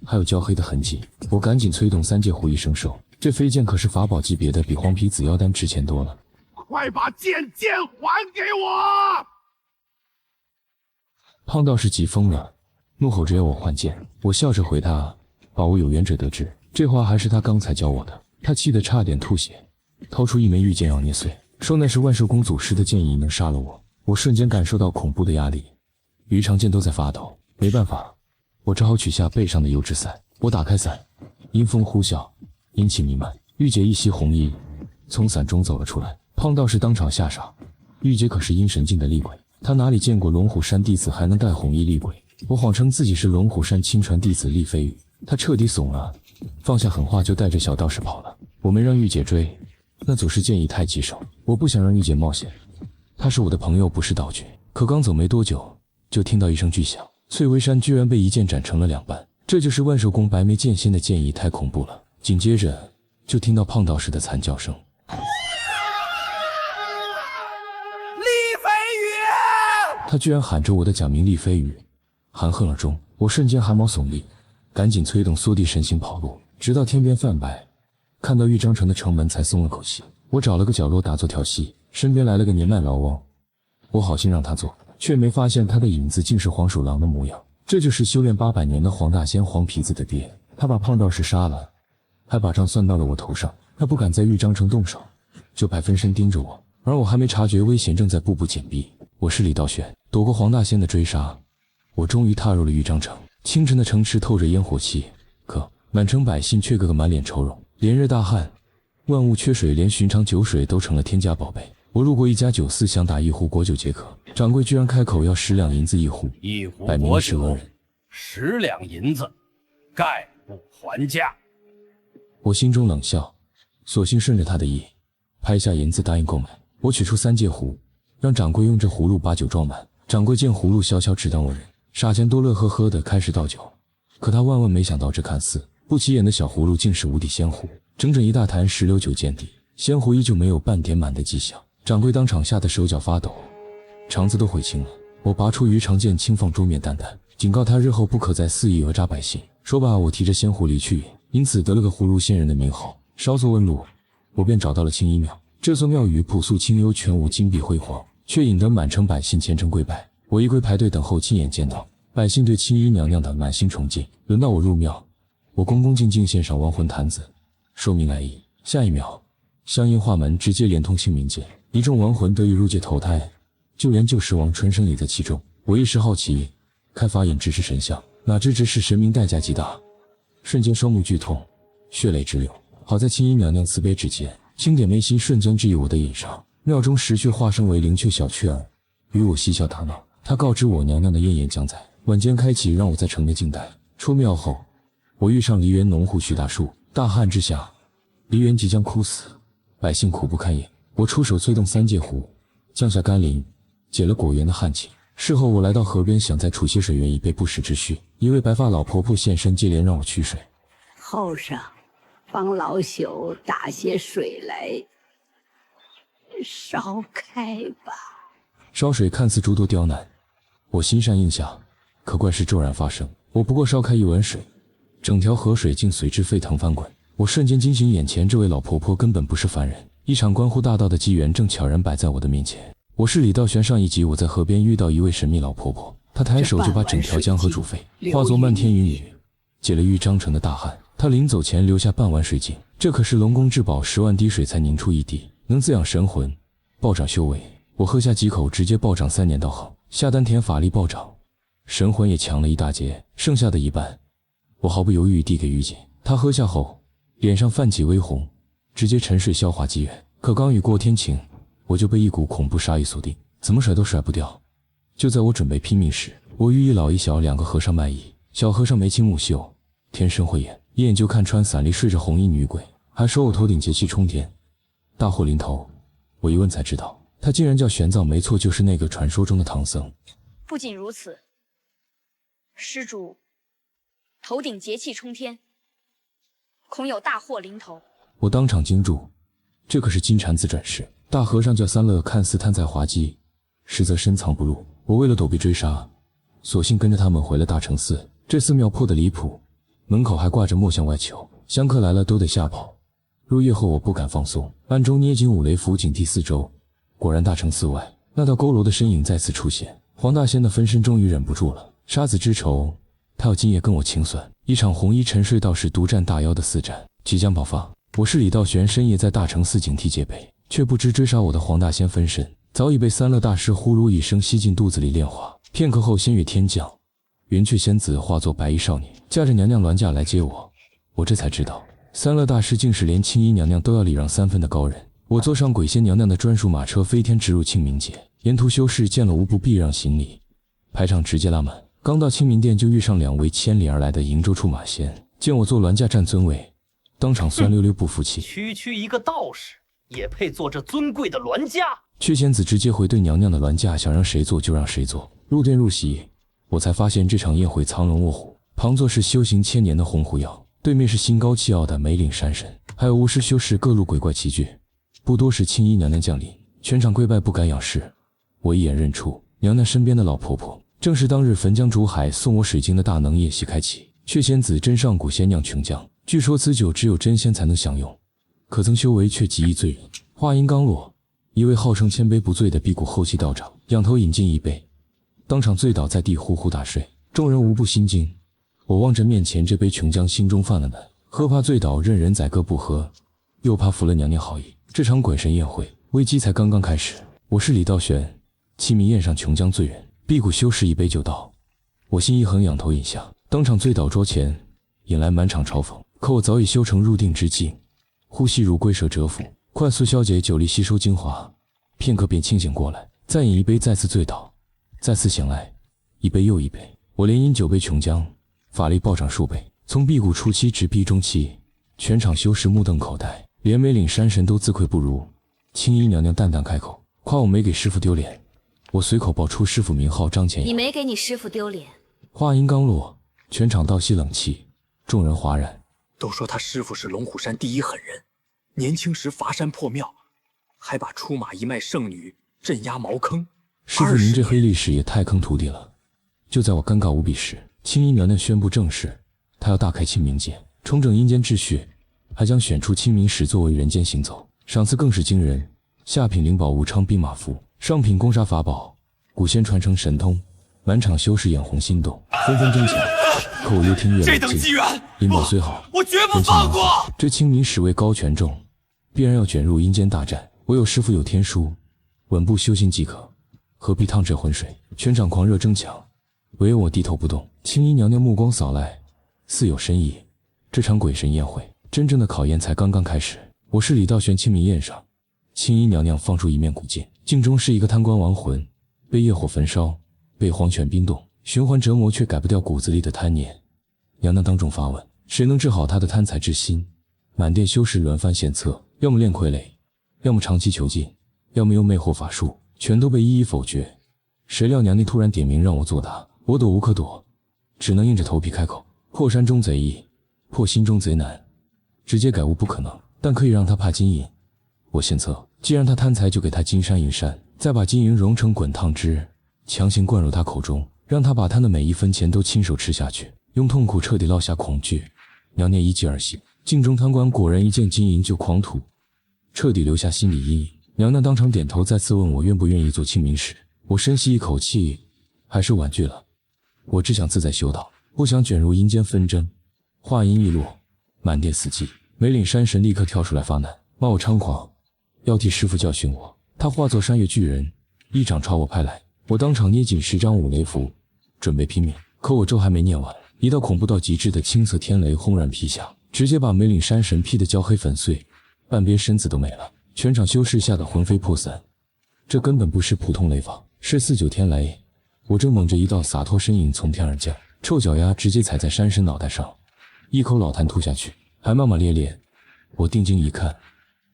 還有焦黑的痕跡。我趕緊催動三界護一生獸，這飛劍可是法寶級別的，比黄皮子妖丹值錢多了。快把剑還給我！胖道士急瘋了，怒吼着要我換劍。我笑着回他，宝物有缘者得之。這話還是他剛才教我的。他氣得差點吐血，掏出一枚玉劍要捏碎，說那是萬壽宮祖師的劍意能殺了我。我瞬間感受到恐怖的壓力，魚腸劍都在發抖。沒辦法，我只好取下背上的油紙傘。我打開傘，陰風呼嘯，陰氣彌漫。玉姐一襲紅衣，從傘中走了出來。胖道士當場嚇傻，玉姐可是陰神境的厲鬼，他哪裡見過龍虎山弟子還能戴紅衣厲鬼？我謊稱自己是龍虎山親傳弟子厲飛羽，他徹底慫了，放下狠話就帶着小道士跑了。我沒讓玉姐追，那祖師劍意太棘手，我不想讓玉姐冒險。她是我的朋友，不是道具。可剛走沒多久，就聽到一聲巨響，翠微山居然被一劍斬成了2半。這就是萬壽宮白眉劍仙的劍意，太恐怖了。緊接着就聽到胖道士的慘叫聲。他居然喊着我的假名厲飛羽，含恨而終。我瞬間汗毛聳立，趕緊催動缩地神行跑路，直到天邊泛白，看到玉章城的城門才鬆了口氣。我找了個角落打坐調息，身邊來了個年邁老翁，我好心讓他坐，卻沒發現他的影子竟是黃鼠狼的模樣。這就是修煉800年的黃大仙黃皮子的爹，他把胖道士殺了，還把賬算到了我頭上。他不敢在玉章城動手，就派分身盯着我。而我還沒察覺危險正在步步緊逼。我是李道玄，躲過黄大仙的追殺，我終於踏入了豫章城。清晨的城池透着煙火氣，可滿城百姓卻個個滿臉愁容。连日大旱，萬物缺水，連尋常酒水都成了天價寶貝。我路過一家酒肆，想打一壺果酒解渴，掌櫃居然開口要10两銀子一壺，一壺摆明是讹人。10两银子，概不還價。我心中冷笑，索性順着他的意，拍下银子答應購買。我取出3戒壺，讓掌櫃用這葫蘆把酒裝滿。掌櫃見葫蘆小巧，只當我人，傻錢多樂呵呵的開始倒酒。可他萬萬沒想到，這看似不起眼的小葫蘆竟是无底仙壺，整整一大坛石榴酒見底，仙壺依舊沒有半點滿的跡象。掌櫃當場嚇得手腳發抖，腸子都悔青了。我拔出魚腸劍，輕放桌面，淡淡警告他日後不可再肆意訛詐百姓。說罷，我提着仙壺離去，因此得了個葫蘆仙人的名號。稍作問路，我便找到了青衣廟。這座廟宇樸素清幽，全無金碧輝煌，卻引得滿城百姓虔誠跪拜。我一跪排隊等候，親眼見到百姓對青衣娘娘的滿心崇敬。輪到我入廟，我恭恭敬敬獻上亡魂壇子，說明來意。下一秒，香煙化門，直接連通清明界，一眾亡魂得以入界投胎，就連救世王春生也在其中。我一時好奇，開法眼直視神像，哪知是神明，代價極大，瞬間雙目劇痛，血淚直流。好在青衣娘娘慈悲指尖，輕點眉心，瞬間治癒我的隱傷。廟中石雀化身為靈雀小雀兒，與我嬉笑打鬧。她告知我娘娘的宴宴將在晚間開啟，讓我在城內靜待。出廟後，我遇上梨園農戶許大樹。大旱之下，梨園即將枯死，百姓苦不堪言。我出手催動3戒壺，降下甘霖，解了果園的旱情。事後我來到河邊，想再儲些水源以備不時之需。一位白髮老婆婆現身，接連讓我取水。後生，幫老朽打些水來燒開吧。燒水看似諸多刁難，我心善應下，可怪事驟然發生。我不過燒開一碗水，整條河水竟隨之沸騰翻滾。我瞬間驚醒，眼前這位老婆婆根本不是凡人，一場關乎大道的機緣正悄然擺在我的面前。我是李道玄。上一集我在河邊遇到一位神秘老婆婆，她抬手就把整條江河煮沸，化作漫天雲雨，解了豫章城的大旱。她臨走前留下半碗水晶，這可是龍宮至寶，10萬滴水才凝出一滴，能滋養神魂，暴漲修為。我喝下幾口，直接暴漲3年道行，下丹田法力暴漲，神魂也強了一大截。剩下的一半，我毫不猶豫遞給於姐。她喝下後，臉上泛起微紅，直接沉睡消化機緣。可剛雨過天晴，我就被一股恐怖殺意鎖定，怎麼甩都甩不掉。就在我準備拼命時，我遇一老一小2個和尚賣藝。小和尚眉清目秀，天生慧眼，一眼就看穿伞裡睡着紅衣女鬼，還說我頭頂節氣衝天，大禍臨頭。我一問才知道，他竟然叫玄奘，沒錯，就是那個傳說中的唐僧。不僅如此，施主頭頂節氣衝天，恐有大禍臨頭。我當場驚住，這可是金禪寺轉世。大和尚叫三樂，看似貪財滑稽，實則深藏不露。我為了躲避追殺，索性跟着他們回了大成寺。這寺廟破得離譜，門口還掛着莫向外求，香客來了都得嚇跑。入夜後我不敢放鬆，暗中捏緊五雷符警惕四周。果然大成寺外那道佝僂的身影再次出現，黃大仙的分身終於忍不住了，殺子之仇，他要今夜跟我清算。一場紅衣沉睡道士獨佔大妖的四戰即將爆發。我是李道玄，深夜在大成寺警惕戒備，卻不知追殺我的黃大仙分身早已被三樂大師呼嚕一聲吸進肚子裡煉化。片刻後，仙月天降，雲雀仙子化作白衣少年，駕着娘娘鑾駕來接我。我這才知道，三樂大師竟是連青衣娘娘都要禮讓3分的高人。我坐上鬼仙娘娘的專屬馬車，飛天直入清明界。沿途修士見了無不避讓行禮，排場直接拉滿。剛到清明殿，就遇上2位千里而來的瀛洲出馬仙，見我坐鑾駕占尊位，當場酸溜溜不服氣。區一個道士也配坐這尊貴的鑾駕？雀仙子直接回對娘娘的鑾駕，想讓誰坐就讓誰坐。入殿入席，我才發現這場宴會藏龍臥虎，旁坐是修行1000年的紅狐妖，對面是心高氣傲的梅嶺山神，還有巫師修士各路鬼怪齊聚。不多時，青衣娘娘降臨，全場跪拜不敢仰視。我一眼認出娘娘身邊的老婆婆，正是當日汾江煮海送我水晶的大能夜襲開啟。雀仙子真上古仙釀琼漿，據說此酒只有真仙才能享用，可曾修為卻极易醉人。話音剛落，一位號稱千杯不醉的辟谷後期道長仰頭飲盡一杯，當場醉倒在地，呼呼大睡。眾人無不心驚。我望着面前這杯琼漿，心中犯了难，喝怕醉倒任人宰割不喝，又怕服了娘娘好意。這場鬼神宴會，危機才剛剛開始。我是李道玄，清明宴上琼浆醉人，辟谷修士一杯就倒。我心一橫，仰頭饮下，當场醉倒桌前，引來滿場嘲諷。可我早已修成入定之境，呼吸如龜蛇蟄腹，快速消解酒力，吸收精華，片刻便清醒過來。再飲一杯，再次醉倒，再次醒來，一杯又一杯。我連飲9杯琼漿，法力暴漲數倍。從辟谷初期至辟中期，全場修士目瞪口呆，連梅嶺山神都自愧不如。青衣娘娘淡淡開口，誇我沒給師父丟臉。我隨口報出師父名號張前陽。你沒給你師父丟臉。話音剛落，全場倒吸冷氣，眾人嘩然。都說他師父是龍虎山第一狠人，年輕時伐山破廟，還把出馬一脈圣女镇壓茅坑。師父您這黑歷史也太坑徒弟了。就在我尷尬無比時，青衣娘娘宣布正式，她要大開清明節，重整阴间秩序，還將選出清明使作為人間行走。賞賜更是驚人，下品靈寶武昌兵馬符，上品攻杀法寶，古仙傳承神通。滿場修士眼紅心動，紛紛爭搶。可我越聽越冷靜。這等機缘，靈寶雖好，我絕不放過。這清明使位高權重，必然要捲入陰間大戰。我有師父有天書，穩步修行即可，何必趟這渾水？全場狂熱爭搶，唯有我低頭不動。青衣娘娘目光掃來，似有深意。這場鬼神宴會，真正的考驗才剛剛開始。我是李道玄，清明宴上，青衣娘娘放出一面古镜，镜中是一個貪官亡魂，被業火焚燒，被黃泉冰凍，循環折磨，卻改不掉骨子裡的貪念。娘娘當眾發問：誰能治好她的貪財之心？滿殿修士輪番獻策，要麼練傀儡，要麼長期囚禁，要麼用魅惑法術，全都被一一否決。誰料娘娘突然點名讓我作答，我躲無可躲，只能硬着頭皮開口：破山中賊易，破心中賊難。直接改物不可能，但可以讓他怕金銀。我獻策，既然他貪財，就給他金山銀山，再把金銀融成滾燙汁，強行灌入他口中，讓他把他的每一分錢都親手吃下去，用痛苦徹底烙下恐懼。娘娘依計而行，鏡中貪官果然一見金銀就狂吐，徹底留下心理陰影。娘娘當場點頭，再次問我願不願意做清明使。我深吸一口氣，還是婉拒了。我只想自在修道，不想捲入陰間紛爭。話音一落，滿殿死寂。梅嶺山神立刻跳出來發難，罵我猖狂，要替師父教訓我。他化作山岳巨人，一掌朝我拍來。我當場捏緊10張五雷符，準備拼命。可我咒還沒念完，一道恐怖到極致的青色天雷轟然劈下，直接把梅嶺山神劈得焦黑粉碎，半邊身子都沒了。全場修士嚇得魂飛魄散。這根本不是普通雷法，是49天雷。我正猛着一道灑脫身影從天而降，臭腳丫直接踩在山神腦袋上，一口老痰吐下去，還罵罵咧咧。我定睛一看，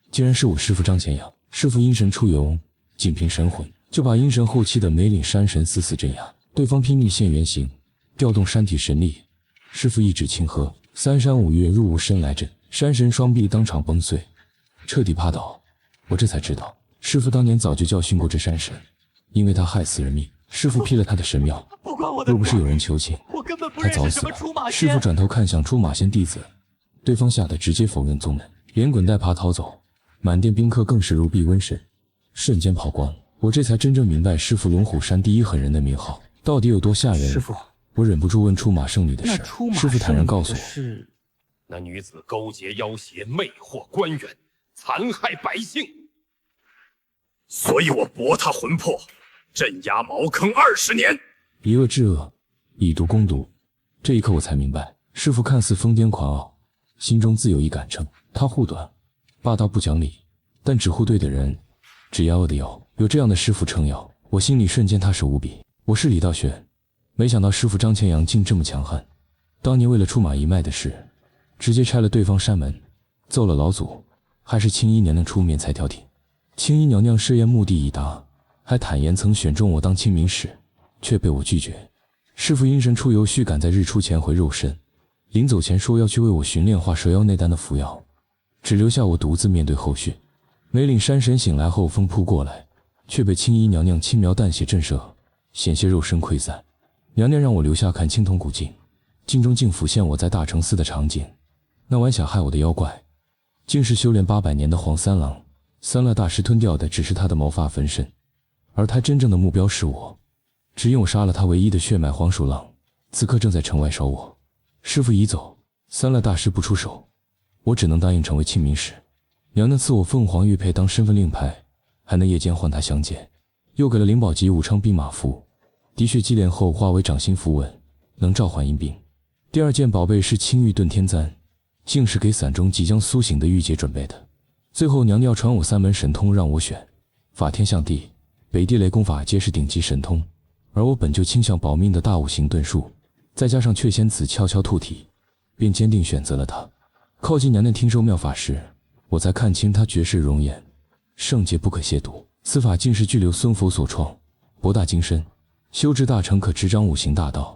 竟然是我師父張前陽。師父陰神出游，僅憑神魂就把陰神後期的梅嶺山神死死鎮壓。對方拼命現原形，調動山體神力。師父一指輕喝，3山5岳入吾身來鎮，山神雙臂當場崩碎，徹底趴倒。我這才知道，師父當年早就教訓過這山神，因為他害死人命，師父劈了他的神廟。若不是有人求情，他早死了。師父轉頭看向出馬仙弟子，對方嚇得直接否認宗門，連滾帶爬逃走。滿殿賓客更是如避瘟神，瞬間跑光。我這才真正明白師父龍虎山第一狠人的名號到底有多嚇人。師父，我忍不住問出馬聖女的事，師父坦然告訴我，那女子勾結妖邪，魅惑官员，殘害百姓，所以我驳她魂魄，镇壓茅坑20年。以惡制惡，以毒攻毒。這一刻我才明白，師父看似瘋癲狂傲，心中自有一杆秤。他護短，霸道不講理，但只護對的人，只壓惡的妖。有這樣的師父撐腰，我心裡瞬間踏實無比。我是李道玄，沒想到師父張前陽竟這麼強悍。當年為了出馬一脈的事，直接拆了對方山門，揍了老祖，還是青衣娘娘出面才調停。青衣娘娘誓言目的已達，還坦言曾選中我當清明使，卻被我拒絕。師父陰神出遊，須趕在日出前回肉身，臨走前說要去為我尋煉化蛇妖內丹的符藥，只留下我獨自面對後續。梅嶺山神醒來後風撲過來，卻被青衣娘娘輕描淡寫震懾，險些肉身潰散。娘娘讓我留下看青銅古鏡，鏡中竟浮現我在大承寺的場景。那晚想害我的妖怪，竟是修煉800年的黃三郎。三勒大師吞掉的只是他的毛髮分身，而他真正的目標是我。只因我殺了他唯一的血脈黄鼠狼，此刻正在城外燒我。師父已走，三勒大師不出手，我只能答應成為清明使。娘娘賜我凤凰玉佩當身份令牌，還能夜間換他相見。又给了灵宝级武昌兵馬符，滴血祭炼後化為掌心符文，能召喚阴兵。第二件寶貝是青玉遁天簪，竟是給伞中即將蘇醒的玉姐準備的。最後娘娘傳我3門神通讓我選，法天象地、北地雷功法皆是頂級神通，而我本就傾向保命的大五行遁術，再加上雀仙子悄悄吐體，便堅定選擇了它。靠近娘娘聽收妙法時，我才看清她絕世容顏，聖潔不可褻渎。此法竟是巨流孙佛所創，博大精深，修至大成可執掌五行大道。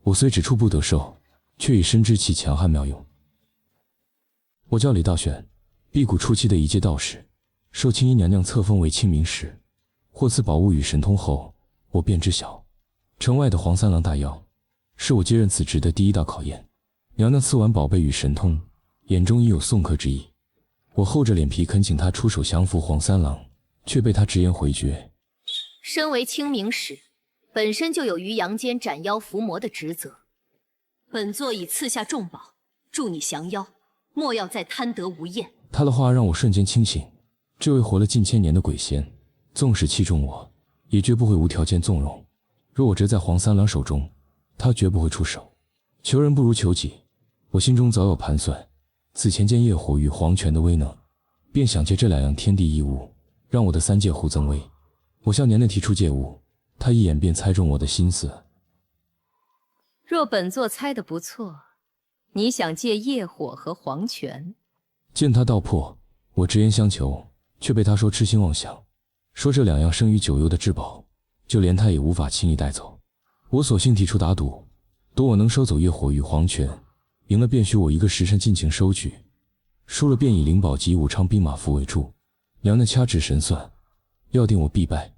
我雖只初步得受，卻已深知其強悍妙用。我叫李道玄，辟谷初期的一介道士，受青衣娘娘册封為清明使。获赐宝物與神通後，我便知曉，城外的黃三郎大妖，是我接任此職的第一道考驗。娘娘賜完寶貝與神通，眼中已有送客之意。我厚着臉皮懇請他出手降服黃三郎，卻被他直言回絕。身為清明使，本身就有於陽間斩妖伏魔的職責。本座已賜下重寶，助你降妖，莫要再貪得無厭。他的話讓我瞬間清醒，這位活了近千年的鬼仙，縱使器重我，也絕不會無條件縱容。若我折在黃三郎手中，他絕不會出手。求人不如求己，我心中早有盤算。此前見業火與黃泉的威能，便想借這2樣天地異物，讓我的3界互增威。我向娘娘提出借物，她一眼便猜中我的心思。若本座猜得不錯，你想借業火和黄泉？見他道破，我直言相求，卻被他說痴心妄想，說這2樣生於九幽的至寶，就連他也無法輕易帶走。我索性提出打賭，賭我能收走業火與黃泉，贏了便許我1個時辰盡情收取，輸了便以靈寶級武昌兵馬符為注。娘娘掐指神算，料定我必敗，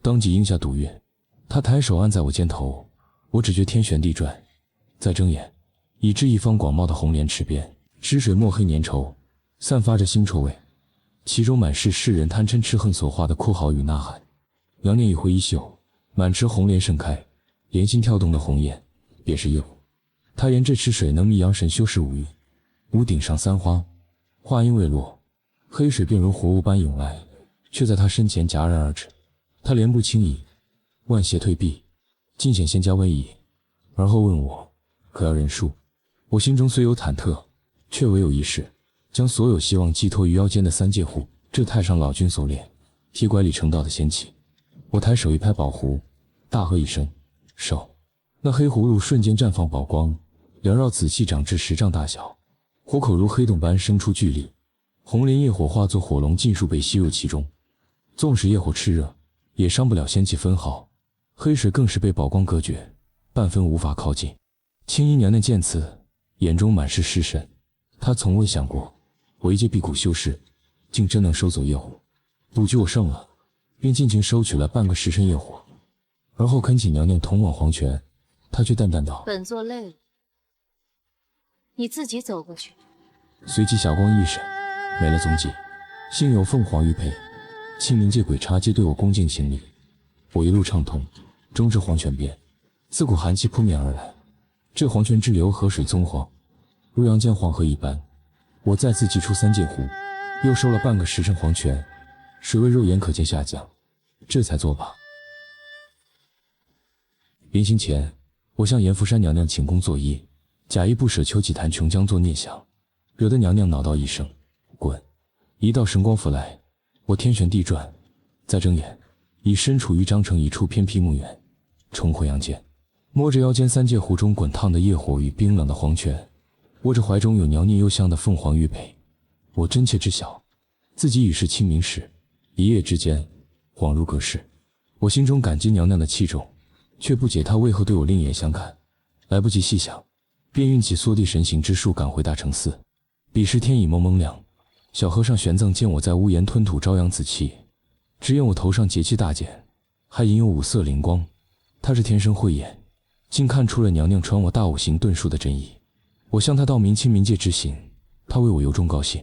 當即應下賭約。她抬手按在我肩頭，我只覺天旋地轉，再睜眼，已至一方廣袤的紅蓮池邊，池水墨黑粘稠，散發着腥臭味，其中滿是世人貪嗔痴恨所化的哭嚎與吶喊。娘娘一揮衣袖，滿池紅蓮盛開，連心跳動的紅焰便是業火。她言這池水能迷陽神修士5域，屋頂上3花。話音未落，黑水便如活物般湧來，卻在她身前戛然而止。她蓮步輕移，萬邪退避，盡顯仙家威儀，而後問我可要人數。我心中雖有忐忑，卻唯有一事，將所有希望寄托於腰間的3界護，這太上老君所煉，鐵拐李成道的仙器。我抬手一拍寶壺，大喝一聲，收。那黑葫蘆瞬間綻放寶光，繚繞紫氣長至10丈大小，火口如黑洞般生出巨力，紅蓮業火化作火龍盡數被吸入其中。縱使業火熾熱，也傷不了仙氣分毫。黑水更是被寶光隔絕，半分無法靠近。青衣娘娘見此，眼中滿是失神。她從未想過，我一介辟谷修士，竟真能收走業火。賭局我勝了，便盡情收取了半個時辰業火，而後懇請娘娘同往黃泉。她卻淡淡道：“本座累了，你自己走過去。”隨即霞光一閃，沒了蹤跡。幸有鳳凰玉佩，清明界鬼差皆對我恭敬行禮。我一路暢通，終至黃泉邊，自股寒氣撲面而來。這黃泉之流河水棕黃，如陽間黃河一般。我再次祭出3界壺，又收了半個時辰黃泉，水位肉眼可見下降，這才作罷。臨行前，我向嚴福山娘娘請功作揖，假意不捨邱濟壇瓊漿作孽想，惹得娘娘惱道一聲滾。一道神光拂來，我天旋地轉，再睜眼，已身處於張城一處偏僻墓園，重回陽間，摸着腰間3界壺中滾燙的業火與冰冷的黃泉，握着懷中有娘念幽香的鳳凰玉佩，我真切知曉，自己已是清明使，一夜之間恍如隔世。我心中感激娘娘的器重，卻不解她為何對我另眼相看。來不及細想，便運起縮地神行之術趕回大承寺。彼時天已蒙蒙亮，小和尚玄奘見我在屋檐吞吐朝陽紫氣，只見我頭上節氣大減，還隱有5色靈光。他是天生慧眼，竟看出了娘娘傳我大五行遁術的真意。我向他道明清明界之行，他為我由衷高興。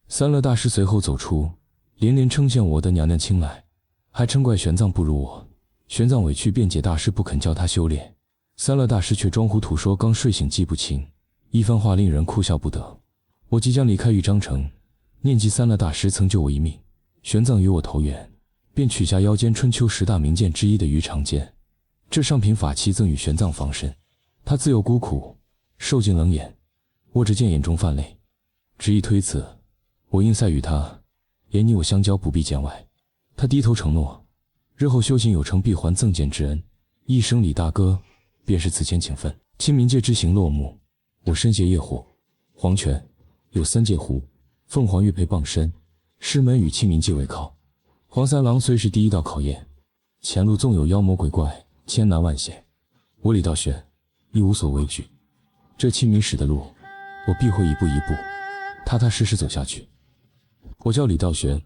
三樂大師隨後走出，連連稱羨我的娘娘青睞，還嗔怪玄奘不如我。玄奘委屈辯解大師不肯教他修煉，三樂大師卻裝糊塗說剛睡醒記不清，一番話令人哭笑不得。我即將離開豫章城，念及三樂大師曾救我一命，玄奘與我投緣，便取下腰間春秋10大名剑之一的鱼肠剑。這上品法器赠予玄奘防身。他自幼孤苦，受盡冷眼，握着剑眼中泛淚，執意推辞。我应赛与他，言你我相交，不必见外。他低頭承諾，日後修行有成，必還赠劍之恩。一聲李大哥，便是此前情分。清明节之行落幕，我身携业火、黄泉，有3界湖、鳳凰月陪傍身，師門與清明節為靠。黃三郎雖是第一道考驗，前路縱有妖魔鬼怪，千難萬險，我李道玄亦無所畏懼。這清明時的路，我必會一步一步踏踏實實走下去。我叫李道玄，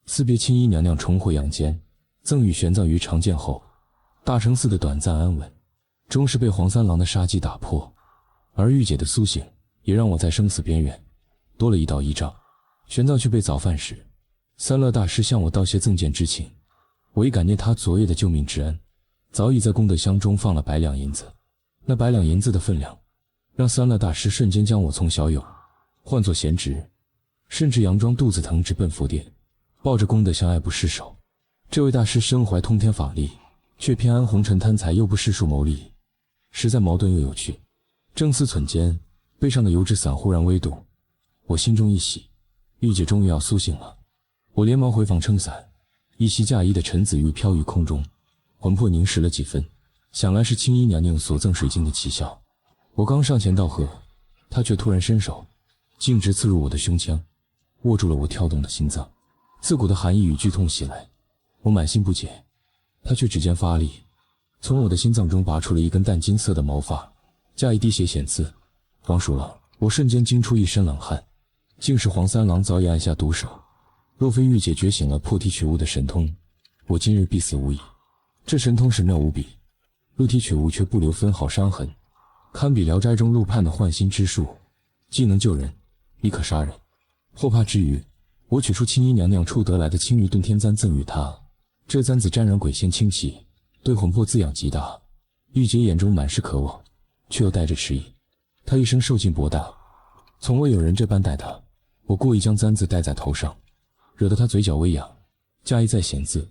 賜別青衣娘娘，重回陽間，贈予玄奘魚腸劍後，大承寺的短暫安穩，終是被黃三郎的殺機打破。而玉姐的蘇醒，也讓我在生死邊緣多了一道依仗。玄奘去備早飯時，三樂大師向我道謝贈劍之情，我一感念他昨夜的救命之恩，早已在功德箱中放了100兩银子。那100两银子的分量，讓三樂大師瞬間將我從小友換作贤侄，甚至佯裝肚子疼直奔佛殿，抱着功德箱愛不釋手。這位大師身懷通天法力，卻偏安紅塵貪財，又不世俗牟利，實在矛盾又有趣。正思忖間，背上的油紙傘忽然微動，我心中一喜，玉姐終於要蘇醒了。我連忙回房撐傘，一襲嫁衣的陳子玉飄於空中，魂魄凝實了幾分，想來是青衣娘娘所贈水晶的奇效。我剛上前道賀，她卻突然伸手，徑直刺入我的胸腔，握住了我跳動的心臟。刺骨的寒意與劇痛襲來，我滿心不解，她卻指尖發力，從我的心臟中拔出了一根淡金色的毛髮，加一滴血顯刺。黃鼠狼，我瞬間驚出一身冷汗，竟是黃三郎早已按下毒手。若非玉姐覺醒了破體取物的神通，我今日必死無疑。這神通神妙無比，入體取物卻不留分毫傷痕，堪比《聊齋》中陸判的換心之術，既能救人，亦可殺人。後怕之餘，我取出青衣娘娘處得來的青玉遁天簪贈予她。這簪子沾染鬼仙清氣，對魂魄滋養極大。玉姐眼中滿是渴望，卻又帶着遲疑。她一生受盡博大，從未有人這般待她。我故意將簪子戴在頭上，惹得她嘴角微揚，加一再險字，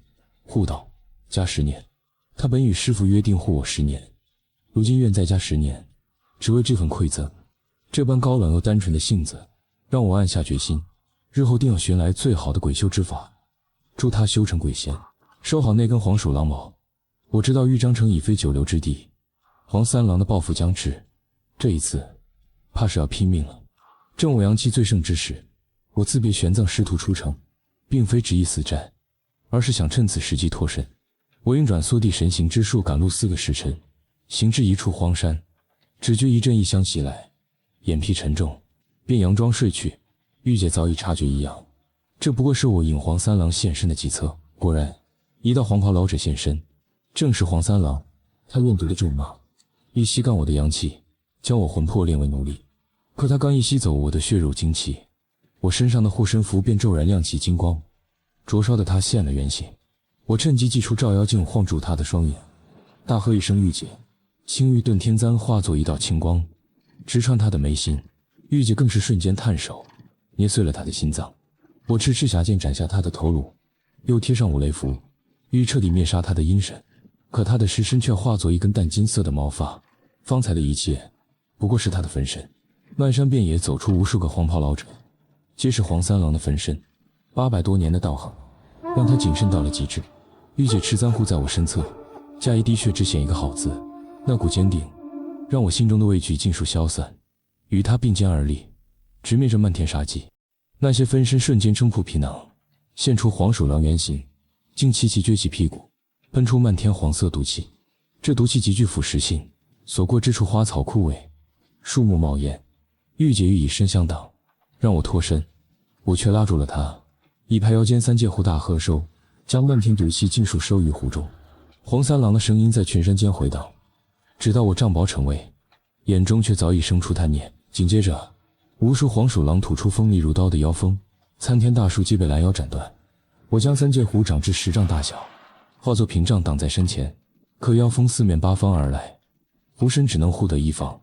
護道加10年。她本與師父約定護我10年，如今願再加10年，只為這份饋贈。這般高冷又單純的性子，讓我暗下決心，日後定要尋來最好的鬼修之法，助她修成鬼仙。收好那根黃鼠狼毛，我知道玉章城已非久留之地，黃三郎的報復將至，這一次怕是要拼命了。正我陽氣最盛之時，我辭別玄奘師徒出城，並非執意死戰，而是想趁此時機脫身。我運轉縮地神行之術，趕路4個時辰，行至一處荒山，只覺一陣異香襲來，眼皮沉重，便佯裝睡去。玉姐早已察覺異樣，這不過是我引黃三郎現身的計策。果然，一道黃袍老者現身，正是黃三郎。他怨毒的咒罵，一吸乾我的陽氣，將我魂魄煉為奴隸。可他剛一吸走我的血肉精氣，我身上的護身符便驟然亮起金光，灼燒的他現了原形。我趁機祭出照妖鏡，晃住他的雙眼，大喝一聲玉姐。青玉遁天簪化作一道青光，直穿他的眉心。玉姐更是瞬間探手，捏碎了他的心臟。我持赤霞劍斬下他的頭颅，又貼上五雷符，欲徹底滅殺他的陰神。可他的屍身卻化作一根淡金色的毛髮，方才的一切不過是他的分身。漫山遍野走出無數個黃袍老者，皆是黃三郎的分身。800多年的道行，讓他謹慎到了極致。玉姐持簪護在我身側，加一滴血只顯一個好字，那股堅定讓我心中的畏懼盡數消散。與他並肩而立，直面着漫天殺機。那些分身瞬間掙破皮囊，現出黃鼠狼原形，竟齊齊撅起屁股，噴出漫天黃色毒氣。這毒氣極具腐蝕性，所過之處花草枯萎，樹木冒煙。玉姐欲以身相擋，讓我脫身，我卻拉住了她，一拍腰間3界壺大喝收，將漫天毒氣盡數收於壺中。黃三郎的聲音在群山間回盪，直到我帳薄成位，眼中卻早已生出貪念。緊接着，無數黃鼠狼吐出鋒利如刀的妖風，參天大樹皆被攔腰斬斷。我將3界壺長至10丈大小，化作屏障擋在身前，可妖風四面八方而來，壺身只能護得一方。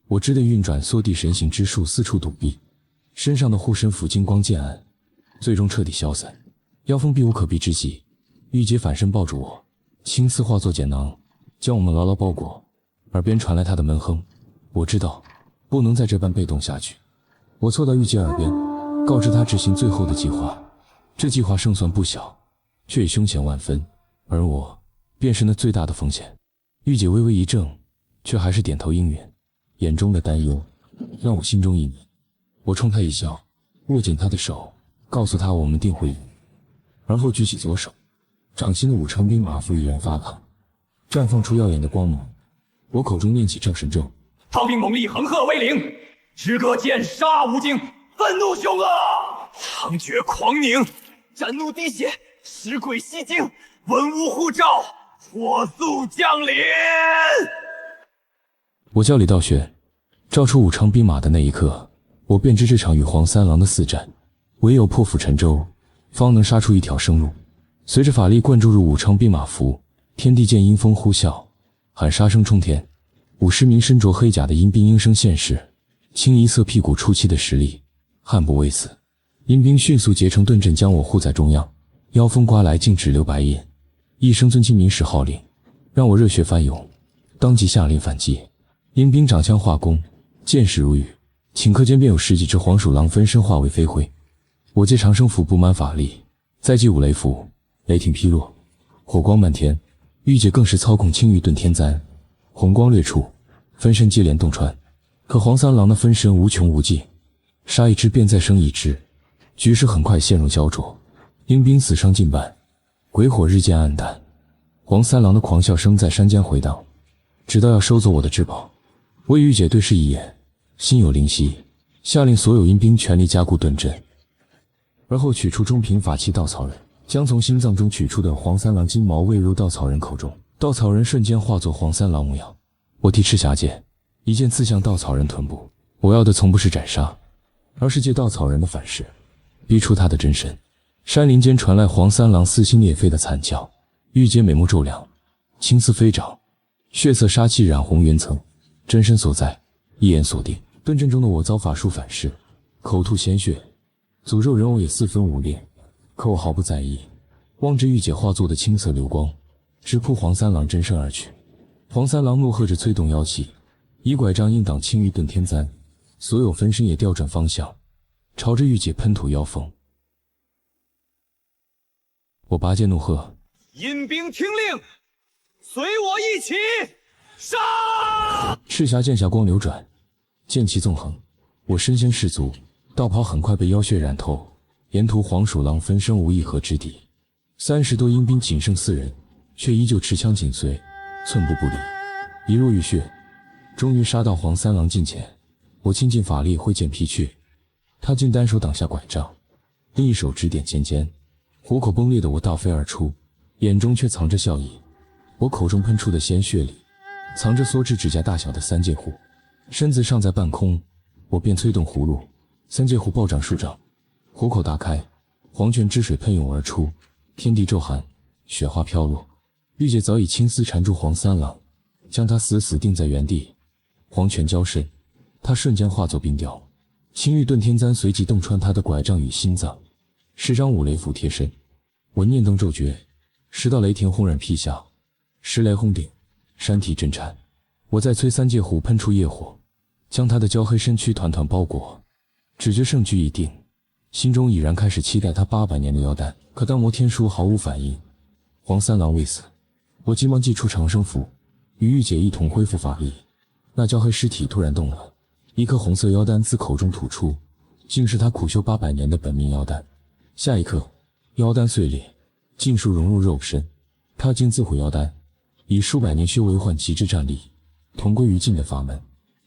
我只得運轉縮地神行之術，四處躲避，身上的護身符金光漸暗，最終徹底消散。妖風避無可避之際，玉姐反身抱住我，青丝化作茧囊，将我們牢牢包裹，耳邊傳來她的悶哼。我知道，不能再這般被動下去。我湊到玉姐耳邊，告知她執行最後的計劃。這計劃勝算不小，卻也凶險萬分，而我便是那最大的風險。玉姐微微一怔，卻還是點頭應允，眼中的擔憂讓我心中一暖。我衝她一笑，握緊她的手，告訴她我們定會贏。而後舉起左手，掌心的武昌兵馬符已然發燙，綻放出耀眼的光芒。我口中念起赵神咒，炮兵猛力，横鹤威灵，直戈剑杀无惊，愤怒凶恶，猖獗狂狞，斩怒滴血，使鬼吸睛，文武护照，火速降临。我叫李道玄，召出武昌兵馬的那一刻，我便知這場與黃三郎的廝戰，唯有破釜沉舟，方能殺出一條生路。隨着法力灌注入武昌兵馬符，天地間陰風呼啸，喊殺聲冲天。50名身着黑甲的陰兵应声現世，清一色辟谷初期的實力，悍不畏死。陰兵迅速結成盾陣，將我護在中央。妖風刮來，竟只留白印。一聲尊親明使號令，讓我熱血翻湧，當即下令反擊。陰兵長槍化弓，箭矢如雨，顷刻間便有10幾隻黃鼠狼分身化為飛灰。我借長生符布滿法力，再祭五雷符，雷霆劈落，火光漫天。玉姐更是操控青玉遁天簪，紅光掠出，分身接連洞穿。可黃三郎的分身无窮無盡，殺一只便再生一只，局勢很快陷入膠著。陰兵死傷近半，鬼火日漸暗淡。黃三郎的狂笑聲在山間回盪，直到要收走我的至寶。我與玉姐對視一眼，心有靈犀，下令所有陰兵全力加固盾陣，而後取出中品法器稻草人，將從心臟中取出的黃三郎金矛喂入稻草人口中。稻草人瞬間化作黄三郎模樣。我提赤霞剑，一剑刺向稻草人臀部。我要的從不是斩殺，而是借稻草人的反噬，逼出他的真身。山林間傳來黃三郎撕心裂肺的慘叫。玉姐美目驟亮，青絲飛掌，血色殺氣染紅雲層。真身所在，一眼鎖定。盾陣中的我遭法術反噬，口吐鮮血，詛咒人偶也四分五裂。可我毫不在意，望着玉姐化作的青色流光，直撲黃三郎真身而去。黃三郎怒喝着催動妖氣，以拐杖硬擋青玉遁天簪，所有分身也調轉方向，朝着玉姐噴吐妖風。我拔劍怒喝：陰兵聽令，隨我一起殺！赤霞劍下光流轉，劍氣縱橫，我身先士卒，道袍很快被妖血染透，沿途黃鼠狼分身無一合之敵。30多陰兵僅剩4人，卻依舊持槍緊隨，寸步不離，一路浴血，終於殺到黃三郎近前。我傾盡法力揮劍劈去，他竟單手擋下拐杖，另一手指點尖尖，虎口崩裂的我倒飛而出，眼中卻藏着笑意。我口中噴出的鮮血裡，藏着縮至指甲大小的三界虎。身子尚在半空，我便催動葫蘆，三界虎暴漲數丈，虎口大開，黃泉之水噴湧而出，天地驟寒，雪花飄落。玉姐早已青絲纏住黃三郎，將他死死定在原地。黃泉交滲，他瞬間化作冰雕。青玉遁天簪隨即洞穿他的拐杖與心臟，10張五雷符貼身。我念動咒訣，10道雷霆轟然劈下，10雷轟頂，山體震顫。我再催三界虎噴出業火，將他的焦黑身軀團團包裹。只覺勝局已定，心中已然開始期待他800年的妖丹。可當摩天書毫無反應，黃三郎未死。我急忙祭出長生符，與玉姐一同恢復法力。那焦黑屍體突然動了，一顆紅色妖丹自口中吐出，竟是他苦修800年的本命妖丹。下一刻，妖丹碎裂，盡數融入肉身。他竟自毀妖丹，以數百年修為換極致戰力，同歸於盡的法門。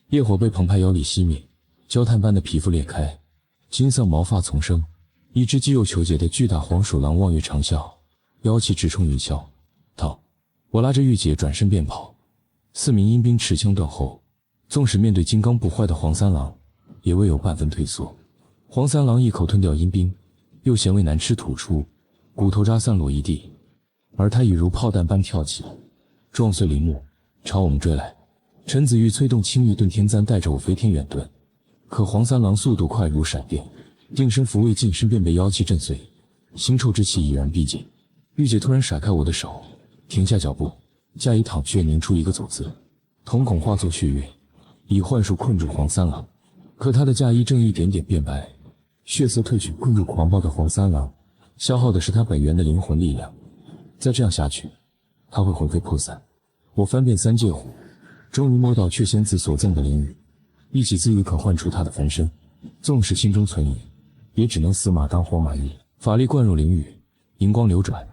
業火被澎湃妖力熄滅，焦炭般的皮膚裂開，金色毛髮叢生。一只肌肉虬結的巨大黃鼠狼望月長嘯，妖氣直衝雲霄。逃！我拉着玉姐轉身便跑。4名陰兵持槍斷後，縱使面對金剛不壞的黃三郎，也未有半分退縮。黃三郎一口吞掉陰兵，又鹹味難吃吐出，骨頭渣散落一地，而他已如炮彈般跳起，撞碎林木，朝我們追來。陳子玉催動青玉遁天簪，帶着我飛天遠遁，可黃三郎速度快如閃電，定身符未近身便被妖氣震碎，腥臭之氣已然逼近。玉姐突然甩開我的手，停下腳步，架椅躺血凝出一個走字，瞳孔化作血月，以幻術困住黃三郎。可他的嫁衣正一點點變白，血色褪去，困住狂暴的黃三郎，消耗的是他本源的靈魂力量。再這樣下去，他會魂飛魄散。我翻遍三界湖，終於摸到闕仙子所贈的靈雨，一己之語可喚出他的分身，縱使心中存疑，也只能死馬當活馬醫。法力灌入靈雨，銀光流轉，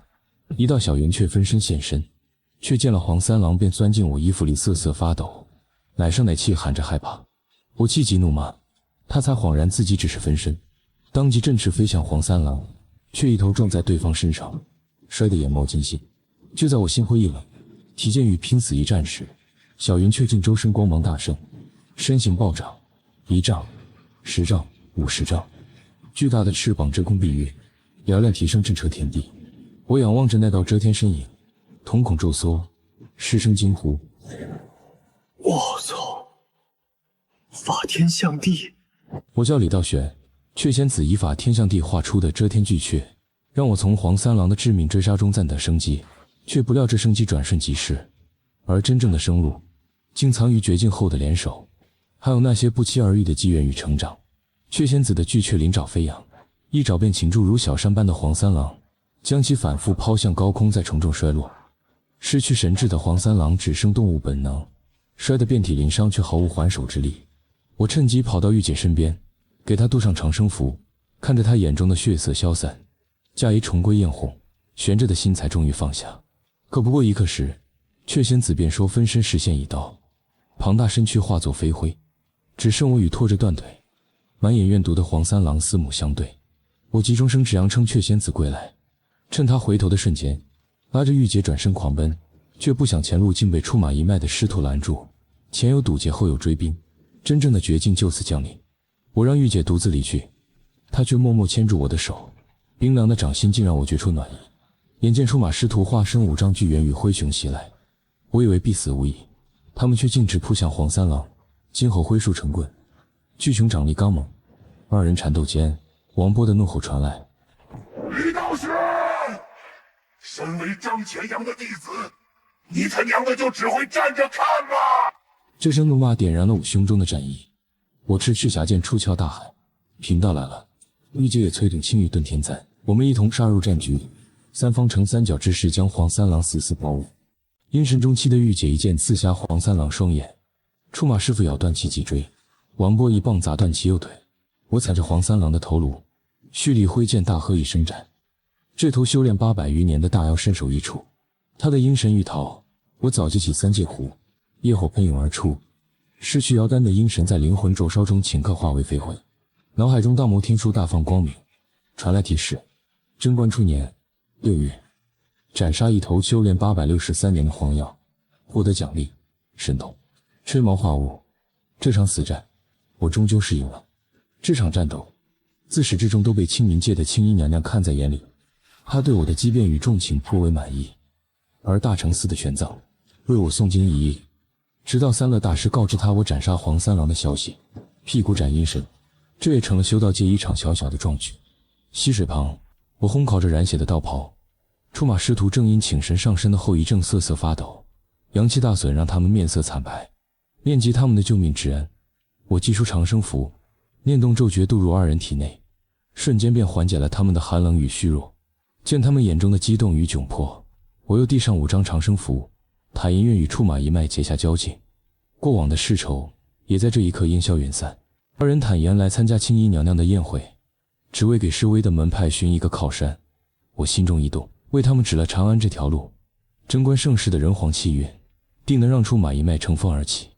一道小圓雀分身現身，卻見了黃三郎便鑽進我衣服裡瑟瑟發抖，奶聲奶氣喊着害怕。我氣急怒罵，他才恍然自己只是分身，當即振翅飛向黃三郎，卻一頭撞在對方身上，摔得眼冒金星。就在我心灰意冷，體健與拼死一戰時，小圓雀竟周身光芒大盛，身形暴漲，1丈、10丈、50丈，巨大的翅膀遮空蔽月，嘹亮蹄聲震徹天地。我仰望着那道遮天身影，瞳孔骤縮，失聲驚呼：我操！法天象地！我叫李道玄，闕仙子以法天象地畫出的遮天巨闕，讓我從黃三郎的致命追殺中暫得生機，卻不料這生機轉瞬即逝，而真正的生路，竟藏於絕境後的聯手，還有那些不期而遇的機緣與成長。闕仙子的巨闕靈爪飛揚，一爪便擒住如小山般的黃三郎，將其反復拋向高空，再重重摔落。失去神智的黃三郎只剩動物本能，摔得遍體鱗傷，卻毫無還手之力。我趁機跑到玉姐身邊，給她鍍上長生符，看着她眼中的血色消散，嫁衣重歸豔紅，懸着的心才終於放下。可不過一刻時，闕仙子便說分身實現一刀，龐大身軀化作飛灰，只剩我與拖着斷腿、滿眼怨毒的黃三郎四目相對。我急中生智，佯稱闕仙子歸來，趁他回頭的瞬間，拉着玉姐轉身狂奔，卻不想前路竟被出馬一脈的師徒攔住，前有堵截，後有追兵，真正的絕境就此降臨。我讓玉姐獨自離去，她卻默默牽住我的手，冰涼的掌心竟讓我覺出暖意。眼見出馬師徒化身5丈巨猿與灰熊襲來，我以為必死無疑，他們卻徑直撲向黃三郎，今後揮術成棍，巨熊掌力剛猛，二人纏鬥間，王波的怒吼傳來：李道玄，身為張潛陽的弟子，你他娘的就只會站着看嗎？這聲怒罵點燃了我胸中的戰意，我赤霞劍出鞘大喊：貧道來了！玉姐也催動青玉遁天斬，我們一同殺入戰局，三方成三角之勢，將黃三郎死死包圍。陰神中期的玉姐一劍刺瞎黃三郎雙眼，出馬師傅咬斷其脊椎，王波一棒砸斷其右腿。我踩着黃三郎的頭顱，蓄力揮劍大喝一聲斬。這頭修煉800餘年的大妖身首異處，他的陰神欲逃，我早記起三界湖，業火噴湧而出，失去妖丹的陰神在靈魂灼燒中顷刻化為飛灰。腦海中大摩天書大放光明，傳來提示：貞觀初年6月，斬殺一頭修煉863年的黃妖，獲得獎勵神通，吹毛化霧。這場死戰，我終究是贏了。這場戰鬥，自始至終都被清明界的青衣娘娘看在眼裡，她對我的機變與重情頗為滿意。而大成寺的玄奘為我誦經一役，直到三樂大師告知他我斬殺黃三郎的消息，屁股斬陰神，這也成了修道界一場小小的壯舉。溪水旁，我烘烤着染血的道袍，出馬師徒正因請神上身的後遺症瑟瑟發抖，陽氣大損讓他們面色慘白。念及他們的救命之恩，我祭出長生符，念動咒訣渡入二人體內，瞬間便緩解了他們的寒冷與虛弱。見他們眼中的激動與窘迫，我又遞上5張長生符，坦言願與出馬一脈結下交情，過往的世仇也在這一刻煙消雲散。二人坦言來參加青衣娘娘的宴會，只為給示威的門派尋一個靠山。我心中一動，為他們指了長安這條路，貞觀盛世的人皇氣運，定能讓出馬一脈乘風而起。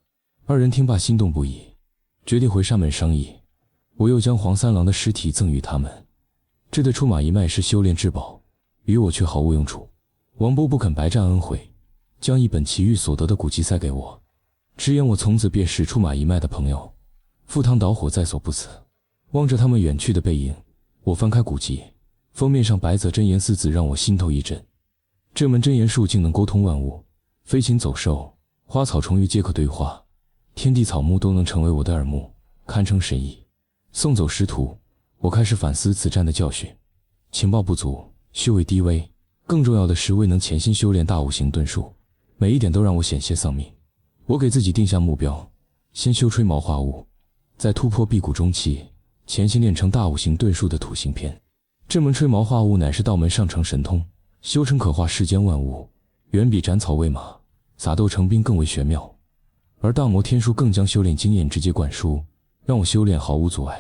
二人聽罷心動不已，決定回山門商議。我又將黃三郎的屍體贈予他們，這對出馬一脈是修煉至寶，於我卻毫無用處。王波不肯白佔恩惠，將一本奇遇所得的古籍塞給我，直言我從此便是出馬一脈的朋友，赴湯蹈火在所不辭。望着他們遠去的背影，我翻開古籍，封面上白澤真言4字讓我心頭一震。這門真言術竟能溝通萬物，飛禽走獸、花草蟲魚皆可對話，天地草木都能成為我的耳目，堪稱神醫。送走師徒，我開始反思此戰的教訓。情報不足，虛位低微，更重要的是未能潛心修煉大五行遁術，每一點都讓我險些喪命。我給自己定下目標，先修吹毛化物，再突破辟谷中期，潛心練成大五行遁術的土行篇。這門吹毛化物乃是道門上乘神通，修成可化世間萬物，遠比斬草餵馬、撒豆成兵更為玄妙。而大摩天書更將修煉經驗直接灌輸，讓我修煉毫無阻礙。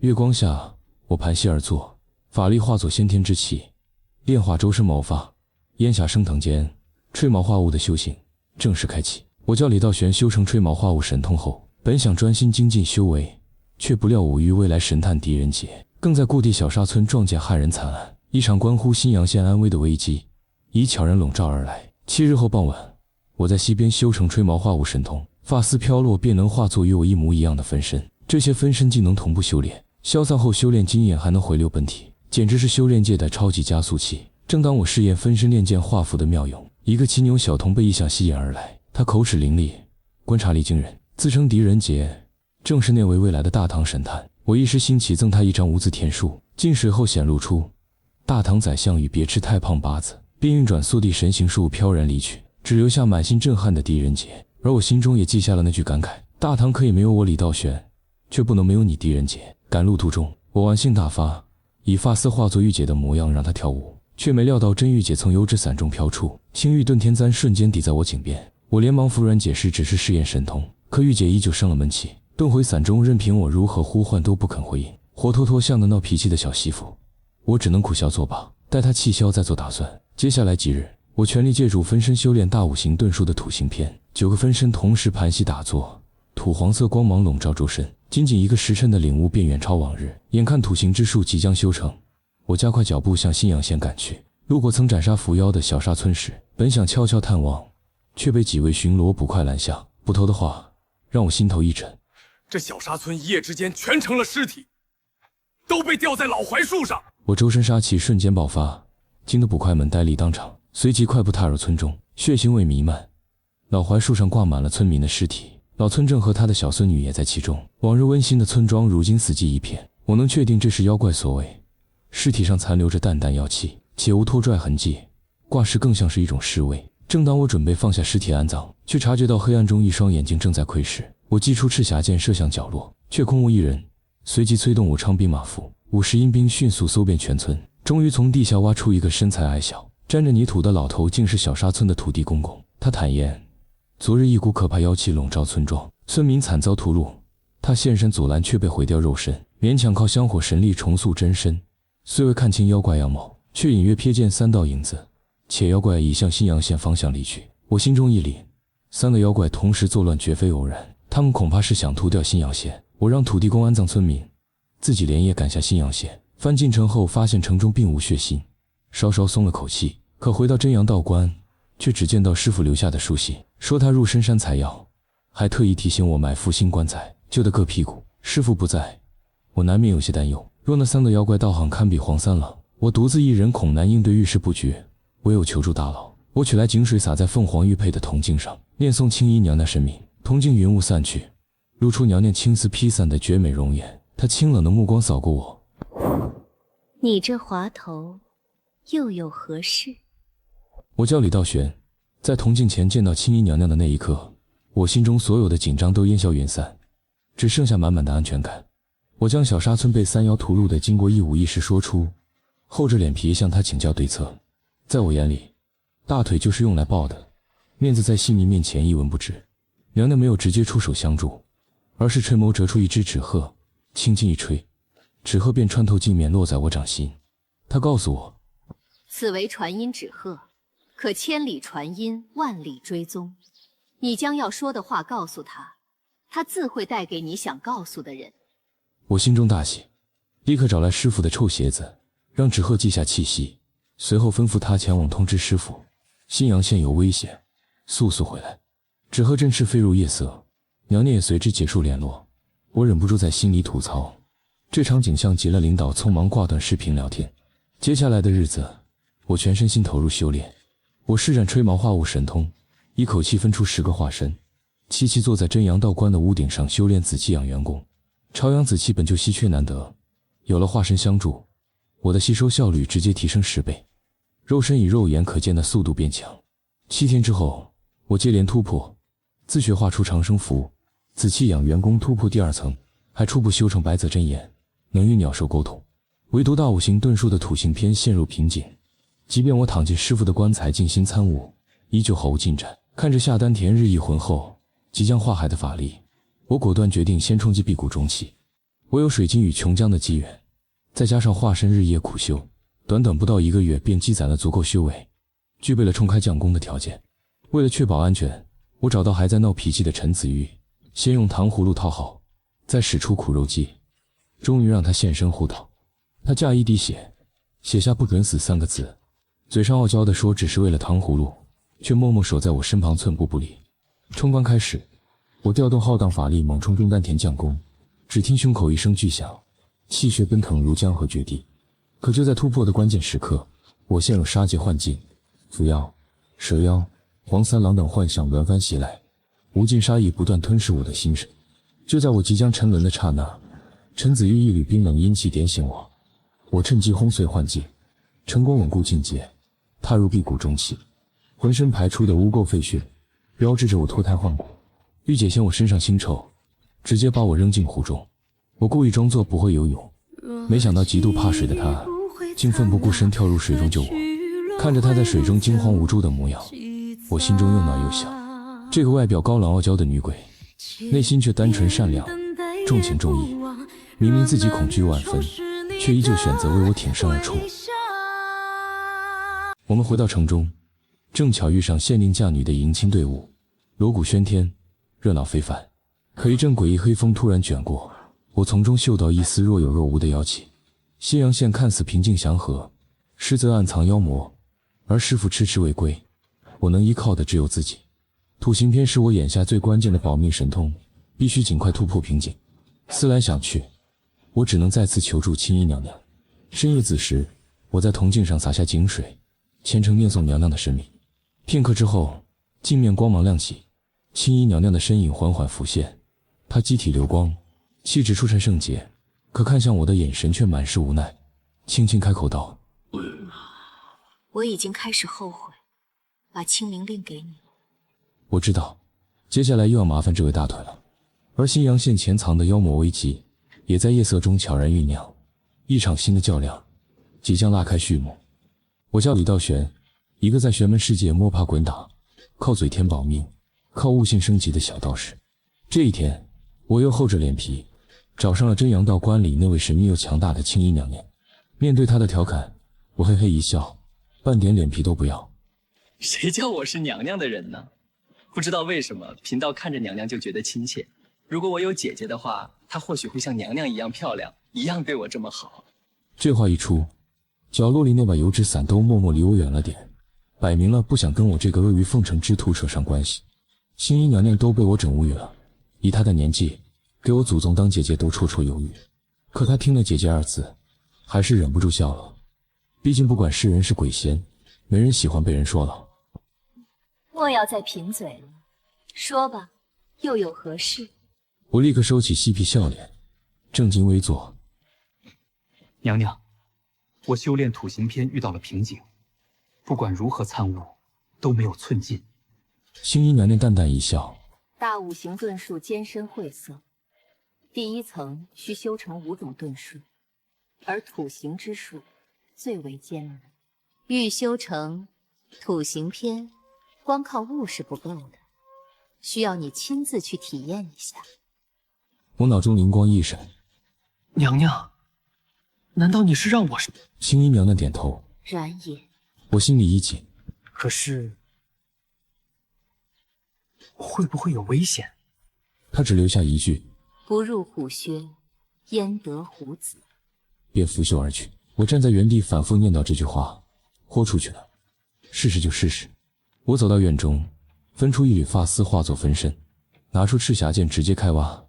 月光下，我盤膝而坐，法力化作先天之氣，煉化周身毛髮，烟霞升腾間，吹毛化物的修行正式開啟。我叫李道玄修成吹毛化物神通後，本想專心精進修為，卻不料偶遇未來神探狄仁傑，更在故地小沙村撞見害人慘案，一場關乎新陽縣安危的危機已悄然籠罩而來。7日後傍晚，我在溪邊修成吹毛化物神通，髮絲飄落便能化作與我一模一樣的分身，這些分身技能同步修煉，消散後修煉經驗還能回流本體，簡直是修煉界的超級加速器。正當我試驗分身練劍畫符的妙用，一個騎牛小童被異象吸引而來，他口齒伶俐，觀察力驚人，自稱狄仁傑，正是那位未來的大唐神探。我一時興起贈他一張无字天書，進水後顯露出大唐宰相與別吃太胖八字，便運轉速地神行術飄然離去，只留下滿心震撼的狄仁傑。而我心中也記下了那句感慨：大唐可以沒有我李道玄，卻不能沒有你狄仁傑。趕路途中，我玩性大發，以髮絲化作玉姐的模樣讓她跳舞，卻沒料到真玉姐從油紙傘中飄出，青玉遁天簪瞬間抵在我頸邊。我連忙服軟解釋只是試驗神通，可玉姐依舊生了悶氣，遁回傘中，任憑我如何呼喚都不肯回應，活脫脫像個鬧脾氣的小媳婦。我只能苦笑作罷，待她氣消再做打算。接下來幾日，我全力借助分身修煉大五行遁術的土行篇，9個分身同時盘膝打坐，土黃色光芒籠罩周身，僅僅1個時辰的領悟便遠超往日。眼看土行之術即將修成，我加快腳步向新陽縣趕去。路過曾斬殺伏妖的小沙村時，本想悄悄探望，卻被幾位巡邏捕快攔下。捕頭的話讓我心頭一震，這小沙村一夜之間全成了屍體，都被吊在老槐樹上。我周身殺氣瞬間爆發，驚得捕快們呆立當場，隨即快步踏入村中，血腥味彌漫。老槐樹上掛滿了村民的屍體，老村正和他的小孫女也在其中。往日溫馨的村莊如今死寂一片，我能確定這是妖怪所為。屍體上殘留着淡淡妖氣，且無拖拽痕跡，掛屍更像是一種屍位。正當我準備放下屍體安葬，卻察覺到黑暗中一雙眼睛正在窺視。我祭出赤霞劍射向角落，卻空無一人，隨即催動武昌兵馬符，50陰兵迅速搜遍全村，終於從地下挖出一個身材矮小、沾着泥土的老頭，竟是小沙村的土地公公。他坦言，昨日一股可怕妖氣籠罩村莊，村民慘遭屠戮，他現身阻攔，卻被毀掉肉身，勉強靠香火神力重塑真身。雖未看清妖怪樣貌，卻隱約瞥見3道影子，且妖怪已向新陽縣方向離去。我心中一凛，3個妖怪同時作亂絕非偶然，他們恐怕是想屠掉新陽縣。我讓土地公安葬村民，自己連夜趕下新陽縣。翻進城後，發現城中並無血腥，稍稍鬆了口氣。可回到真陽道觀，卻只見到師傅留下的書信，說他入深山採藥，還特意提醒我買副新棺材，舊的硌屁股。師傅不在，我難免有些擔憂。若那3個妖怪道行堪比黃三郎，我獨自一人恐難應對遇事不決，唯有求助大佬。我取來井水灑在鳳凰玉佩的銅鏡上，念誦青衣娘娘神明。銅鏡雲霧散去，露出娘娘青絲披散的絕美容顏。她清冷的目光掃過我，你這滑頭又有何事？我叫李道玄，在銅鏡前見到青衣娘娘的那一刻，我心中所有的緊張都烟消雲散，只剩下滿滿的安全感。我將小沙村被3妖屠戮的经过一五一十說出，厚着臉皮向他請教对策。在我眼裡，大腿就是用来抱的，面子在性命面前一文不值。娘娘沒有直接出手相助，而是垂眸折出一隻紙鶴，輕輕一吹，紙鶴便穿透鏡面落在我掌心。她告訴我，此為傳音紙鶴，可千里傳音，萬里追蹤。你將要說的話告訴他，他自會帶給你想告訴的人。我心中大喜，立刻找來師傅的臭鞋子，讓紙鶴記下氣息，隨後吩咐他前往通知師傅，新陽縣有危險，速速回來。紙鶴振翅飛入夜色，娘娘也隨之結束聯絡。我忍不住在心裡吐槽，這場景象急了領導匆忙掛斷視頻聊天。接下來的日子，我全身心投入修煉。我施展吹毛化物神通，一口氣分出10個化身，齐齊坐在真陽道觀的屋頂上修煉紫氣養元功。朝陽紫氣本就稀缺難得，有了化身相助，我的吸收效率直接提升10倍。肉身以肉眼可見的速度变强。7天之後，我接连突破，自学畫出長生符，紫氣養元功突破第2層，還初步修成白澤真言，能與鳥獸溝通。唯獨大五行遁術的土行篇陷入瓶頸，即便我躺進師傅的棺材靜心參悟，依舊毫無進展。看着下丹田日益渾厚，即將化海的法力，我果斷決定先衝擊辟谷中期。我有水晶與瓊漿的機缘，再加上化身日夜苦修，短短不到1個月便積攢了足夠修為，具備了衝開將功的條件。為了確保安全，我找到還在鬧脾氣的陳子玉，先用糖葫蘆套好，再使出苦肉計，終於讓他現身護島。他架一滴血，寫下不准死3個字，嘴上傲嬌地說只是為了糖葫蘆，卻默默守在我身旁寸步不離。衝關開始，我調動浩蕩法力猛衝中丹田將功，只聽胸口一聲巨響，氣血奔騰如江河決堤。可就在突破的關鍵時刻，我陷入殺劫幻境，伏妖、蛇妖、黄三郎等幻象輪番襲來，無盡殺意不斷吞噬我的心神。就在我即将沉淪的剎那，陳子玉一缕冰冷陰氣點醒我，我趁機轟碎幻境，成功穩固境界，踏入辟谷中期。渾身排出的污垢廢血，標誌着我脫胎換骨。玉姐嫌我身上腥臭，直接把我扔進湖中。我故意裝作不會游泳，沒想到極度怕水的她，竟奮不顧身跳入水中救我。看着她在水中驚慌無助的模樣，我心中又惱又想。這個外表高冷傲嬌的女鬼，內心卻單純善良，重情重義。明明自己恐懼萬分，卻依舊選擇為我挺身而出。我們回到城中，正巧遇上限定嫁女的迎親隊伍，鑼鼓喧天，熱鬧非凡。可一陣詭異黑風突然捲過，我從中嗅到一絲若有若無的妖氣。西陽縣看似平靜祥和，實則暗藏妖魔，而師父遲遲未歸，我能依靠的只有自己。土行篇是我眼下最關鍵的保命神通，必須盡快突破瓶頸。思來想去，我只能再次求助青衣娘娘。深夜子時，我在铜鏡上灑下井水，虔誠念誦娘娘的神名。片刻之後，鏡面光芒亮起，青衣娘娘的身影緩緩浮現。她肌體流光，氣質出塵聖潔，可看向我的眼神卻滿是無奈，輕輕開口道：我已經開始後悔把清明令給你。我知道，接下來又要麻煩這位大腿了。而新陽縣潛藏的妖魔危機，也在夜色中悄然醞釀。一場新的較量即將拉開序幕。我叫李道玄，一個在玄門世界摸爬滾打，靠嘴天保命，靠悟性升級的小道士。這一天，我又厚着臉皮找上了真陽道觀裡那位神秘又強大的青衣娘娘。面對她的調侃，我嘿嘿一笑，半點臉皮都不要。誰叫我是娘娘的人呢？不知道為什麼，貧道看着娘娘就覺得親切。如果我有姐姐的話，她或許會像娘娘一樣漂亮，一樣對我這麼好。這話一出，角落裡那把油紙傘都默默離我遠了點，擺明了不想跟我這個阿諛奉承之徒扯上關係。青衣娘娘都被我整無語了，以她的年紀，給我祖宗當姐姐都綽綽有餘。可她聽了姐姐二字，還是忍不住笑了。畢竟不管是人是鬼仙，沒人喜歡被人說老。莫要再贫嘴了，說吧，又有何事？我立刻收起嬉皮笑臉，正襟危坐。娘娘，我修煉土行篇遇到了瓶頸，不管如何參悟，都沒有寸進。青衣娘娘淡淡一笑：大五行遁術艱深晦澀，第1層需修成5種遁術，而土行之術最為艱難。欲修成土行篇，光靠悟是不夠的，需要你親自去體驗一下。我腦中靈光一閃，娘娘，難道你是讓我？青衣娘娘點頭，然也。我心裡一緊，可是會不會有危險？她只留下一句：不入虎穴，焉得虎子？便拂袖而去。我站在原地反覆念叨這句話，豁出去了，試試就試試。我走到院中，分出一縷髮絲化作分身，拿出赤匣劍直接開挖，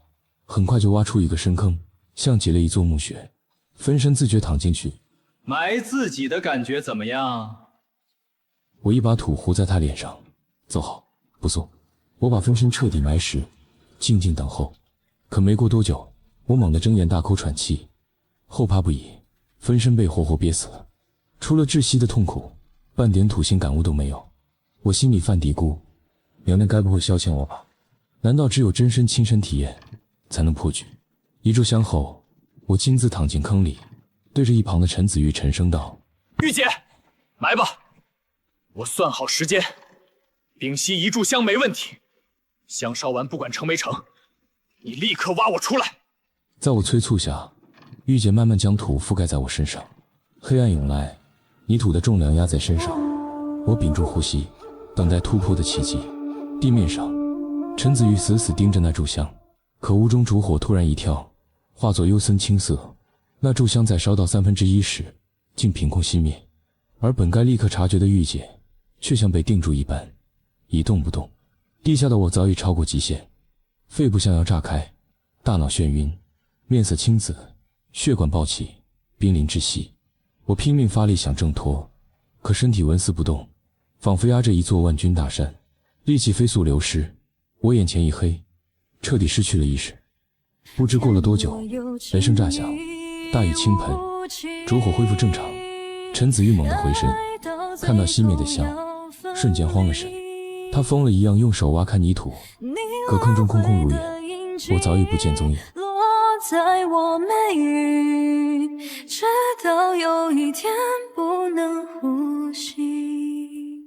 很快就挖出一個深坑，像極了一座墓穴。分身自覺躺進去，埋自己的感覺怎麼樣？我一把土糊在他臉上，走好，不送。我把分身徹底埋實，靜靜等候。可沒過多久，我猛地睜眼大口喘氣，後怕不已，分身被活活憋死了。除了窒息的痛苦，半點土星感悟都沒有。我心裡犯嘀咕，娘娘該不會消遣我吧？難道只有真身親身體驗才能破局？一炷香後，我親自躺進坑裡，對着一旁的陈子玉沉聲道：玉姐，来吧，我算好时间，屏息一炷香没問題。香燒完不管成沒成，你立刻挖我出來。在我催促下，玉姐慢慢將土覆蓋在我身上，黑暗湧來，泥土的重量壓在身上，我屏住呼吸，等待突破的奇蹟。地面上，陈子玉死死盯着那炷香，可屋中烛火突然一跳，化作幽森青色。那炷香在燒到1/3時，竟憑空熄滅，而本該立刻察覺的玉姐，卻像被定住一般，一動不動。地下的我早已超過極限，肺部像要炸開，大腦眩暈，面色青紫，血管暴起，瀕臨窒息。我拼命發力想掙脫，可身體紋絲不動，仿佛壓着一座萬鈞大山，力氣飛速流失。我眼前一黑，徹底失去了意識。不知過了多久，雷聲炸響，大雨傾盆，燭火恢復正常。陳子玉猛地回身，看到熄滅的香，瞬間慌了神。他瘋了一樣用手挖開泥土，可坑中空空如也，我早已不見蹤影。落在我眉宇，直到有一天不能呼吸。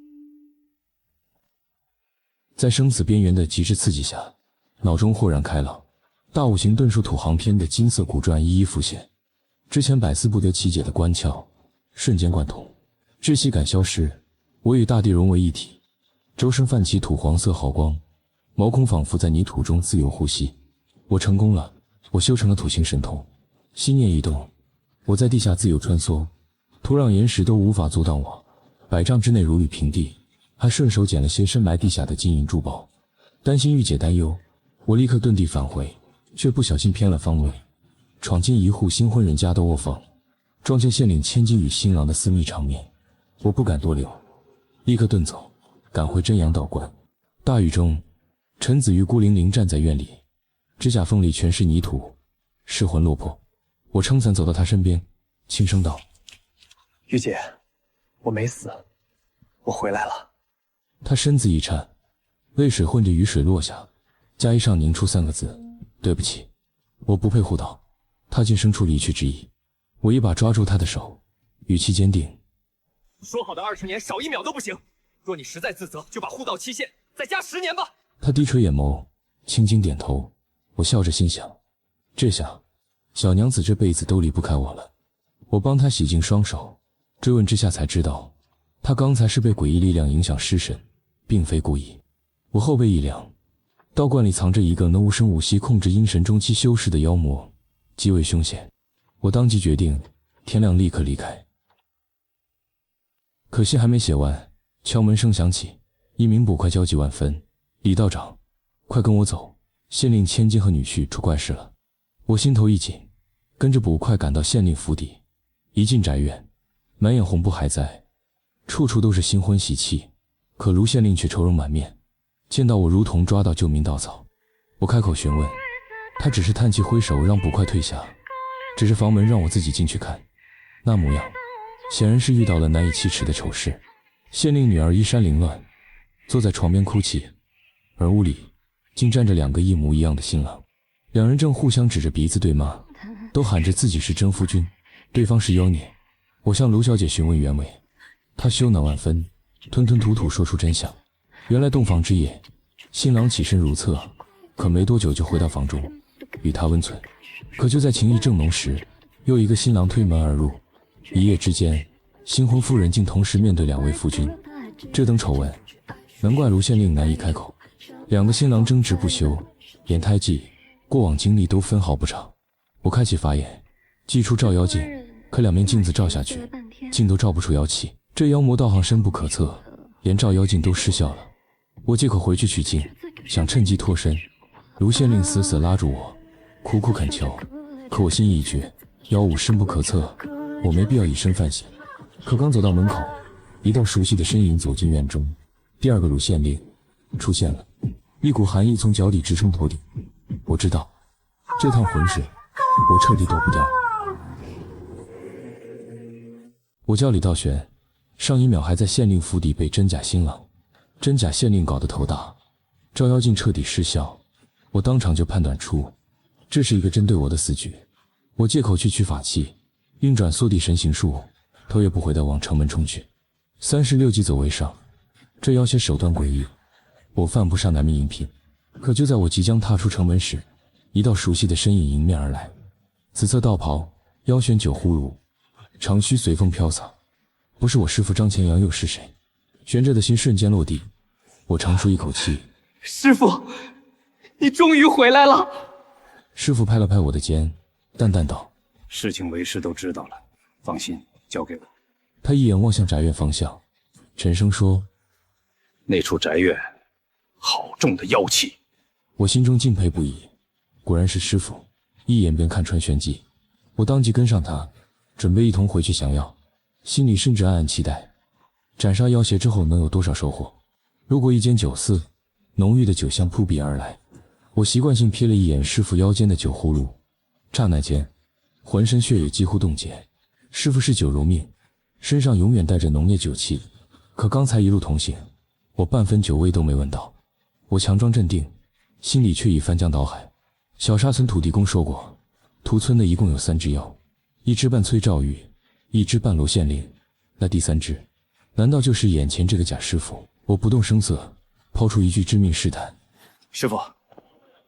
在生死邊緣的極致刺激下，腦中豁然開朗，大五行遁術土航篇的金色古傳一一浮現，之前百思不得其解的關竅瞬間貫通，窒息感消失，我與大地融為一體。周身泛起土黃色毫光，毛孔仿佛在泥土中自由呼吸。我成功了，我修成了土行神通。心念一動，我在地下自由穿梭，土壤岩石都無法阻擋我，100丈之內如履平地，還順手撿了些深埋地下的金銀珠寶。擔心玉姐擔憂，我立刻遁地返回，卻不小心偏了方位，闖進一戶新婚人家的臥房，撞見縣令千金與新郎的私密場面。我不敢多留，立刻遁走，趕回真陽道觀。大雨中，陳子玉孤零零站在院裡，指甲縫裡全是泥土，失魂落魄。我撐傘走到他身邊，輕聲道：玉姐，我沒死，我回來了。他身子一顫，淚水混着雨水落下，加衣上凝出3個字：對不起。我不配護道。他竟生出離去之意。我一把抓住他的手，語氣堅定：說好的20年少1秒都不行，若你實在自責，就把護道期限再加10年吧。他低垂眼眸，輕輕點頭。我笑着心想，這下小娘子這輩子都離不開我了。我幫他洗淨雙手，追問之下才知道，他剛才是被詭異力量影響失神，並非故意。我後背一涼，道觀裡藏着一個能無聲無息控制陰神中期修士的妖魔，極為凶險。我當即決定天亮立刻離開。可惜還沒寫完，敲門聲響起，一名捕快焦急萬分：李道長，快跟我走，縣令千金和女婿出怪事了。我心頭一緊，跟着捕快趕到縣令府邸。一進宅院，滿眼紅布還在，處處都是新婚喜氣，可盧縣令卻愁容滿面，見到我如同抓到救命稻草。我開口詢問，他只是嘆氣揮手讓捕快退下，指着房門讓我自己進去看。那模樣顯然是遇到了難以啟齒的醜事。縣令女兒衣衫凌亂，坐在床邊哭泣，而屋裡竟站着2個一模一樣的新郎，兩人正互相指着鼻子對罵，都喊着自己是真夫君，對方是妖孽。我向盧小姐詢問原委，她羞惱萬分，吞吞吐吐說出真相。原來洞房之夜，新郎起身如廁，可沒多久就回到房中與她溫存。可就在情意正濃時，又一個新郎推門而入，一夜之間，新婚夫人竟同時面對2位夫君。這等醜聞，難怪盧縣令難以開口。2個新郎爭執不休，連胎記、過往經歷都分毫不差。我開啟法眼，祭出照妖鏡，可2面鏡子照下去，竟都照不出妖氣。這妖魔道行深不可測，連照妖鏡都失效了。我借口回去取鏡，想趁機脫身。盧縣令死死拉住我，苦苦懇求，可我心意已決，妖物深不可測，我沒必要以身犯險。可剛走到門口，一道熟悉的身影走進院中。第2個盧縣令出現了，一股寒意從腳底直衝頭頂。我知道，這趟渾水我徹底躲不掉。我叫李道玄，上一秒還在县令府邸被真假新郎、真假县令搞得頭大，照妖镜徹底失效，我當場就判斷出這是一個針對我的死局。我借口去取法器，運轉縮地神行術，頭也不回地往城門衝去。36級走為上，這妖邪手段詭異，我犯不上拿命硬拼。可就在我即將踏出城门時，一道熟悉的身影迎面而来，紫色道袍，腰悬9葫蘆，长鬚隨風飄灑。不是我師父張乾陽又是誰？懸着的心瞬間落地，我長舒一口氣。師父，你終於回來了！師父拍了拍我的肩，淡淡道：“事情為師都知道了，放心，交給我。”他一眼望向宅院方向，沉聲說：“那處宅院，好重的妖氣。”我心中敬佩不已，果然是師父，一眼便看穿玄機。我當即跟上他，準備一同回去降妖，心裡甚至暗暗期待，斩殺妖邪之後能有多少收穫。路過一間酒肆，濃郁的酒香撲鼻而來，我習慣性瞥了一眼師父腰間的9葫蘆，剎那間，渾身血液幾乎凍結。師父嗜酒如命，身上永遠帶着濃烈酒氣，可剛才一路同行，我半分酒味都沒聞到。我強裝鎮定，心裡卻已翻江倒海。小沙村土地公說過，屠村的一共有3隻妖，一隻扮崔兆玉，一隻扮羅县令，那第3隻，難道就是眼前這個假師傅？我不動聲色，拋出一句致命試探：“師傅，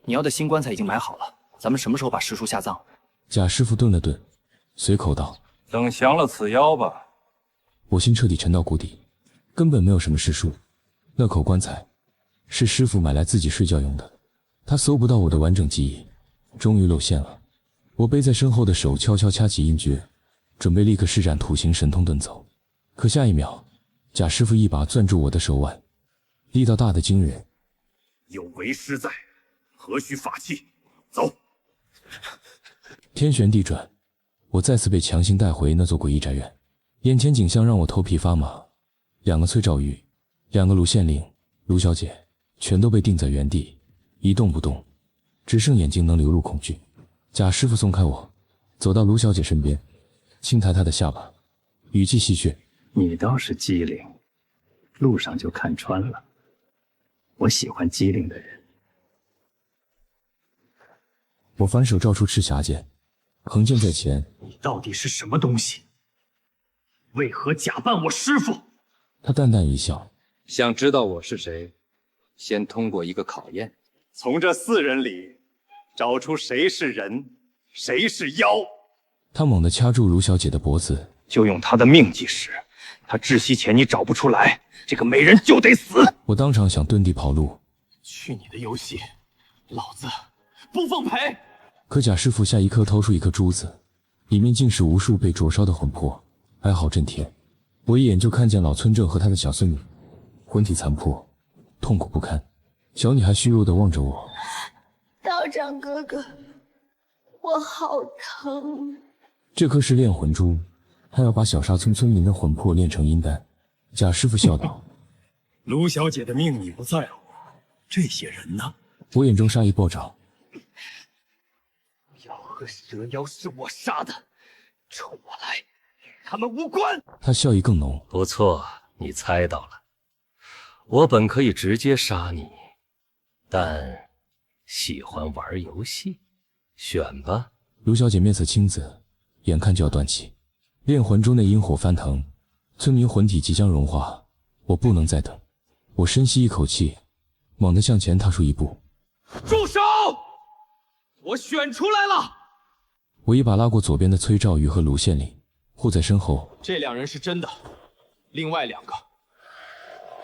你要的新棺材已經買好了，咱們什麼時候把師叔下葬？”假師傅頓了頓，隨口道：“等降了此妖吧。”我心彻底沉到谷底，根本没有什麼师叔，那口棺材是師傅買來自己睡覺用的。他搜不到我的完整記憶，終於露餡了。我背在身後的手悄悄掐起音訣，準備立刻施展土行神通遁走。可下一秒，假師傅一把攥住我的手腕，力道大得驚人。有為師在，何須法器？走！天旋地轉，我再次被強行帶回那座詭異宅院。眼前景象讓我頭皮發麻，2個崔兆玉，2個盧县令、盧小姐，全都被定在原地，一動不動，只剩眼睛能流露恐懼。假師傅鬆開我，走到盧小姐身邊，輕抬她的下巴，語氣戲謔：“你倒是機靈，路上就看穿了。我喜歡機靈的人。”我反手照出赤霞剑，横剑在前。你到底是什麼東西？為何假扮我師父？他淡淡一笑：“想知道我是誰，先通過一個考驗。從這4人裡，找出誰是人，誰是妖。”他猛地掐住盧小姐的脖子，就用他的命計時，他窒息前你找不出來，這個美人就得死。我當場想遁地跑路。去你的遊戲，老子不奉陪！可假師傅下一刻掏出一顆珠子，裡面竟是無數被灼燒的魂魄，哀嚎震天。我一眼就看見老村正和他的小孫女，魂體殘破，痛苦不堪。小女孩虛弱地望着我：“道長哥哥，我好疼。”這顆是煉魂珠，他要把小沙村村民的魂魄煉成陰丹。假師傅笑道：“盧小姐的命你不在乎，這些人呢？”我眼中殺意暴漲。妖和蛇妖是我殺的，冲我来，與他們無關。他笑意更濃。不錯，你猜到了。我本可以直接殺你，但喜歡玩遊戲，選吧。盧小姐面色青紫，眼看就要斷氣。煉魂珠內陰火翻騰，村民魂體即將融化，我不能再等。我深吸一口氣，猛地向前踏出一步。住手！我選出來了！我一把拉過左邊的崔兆玉和盧縣令，護在身後。這2人是真的，另外2個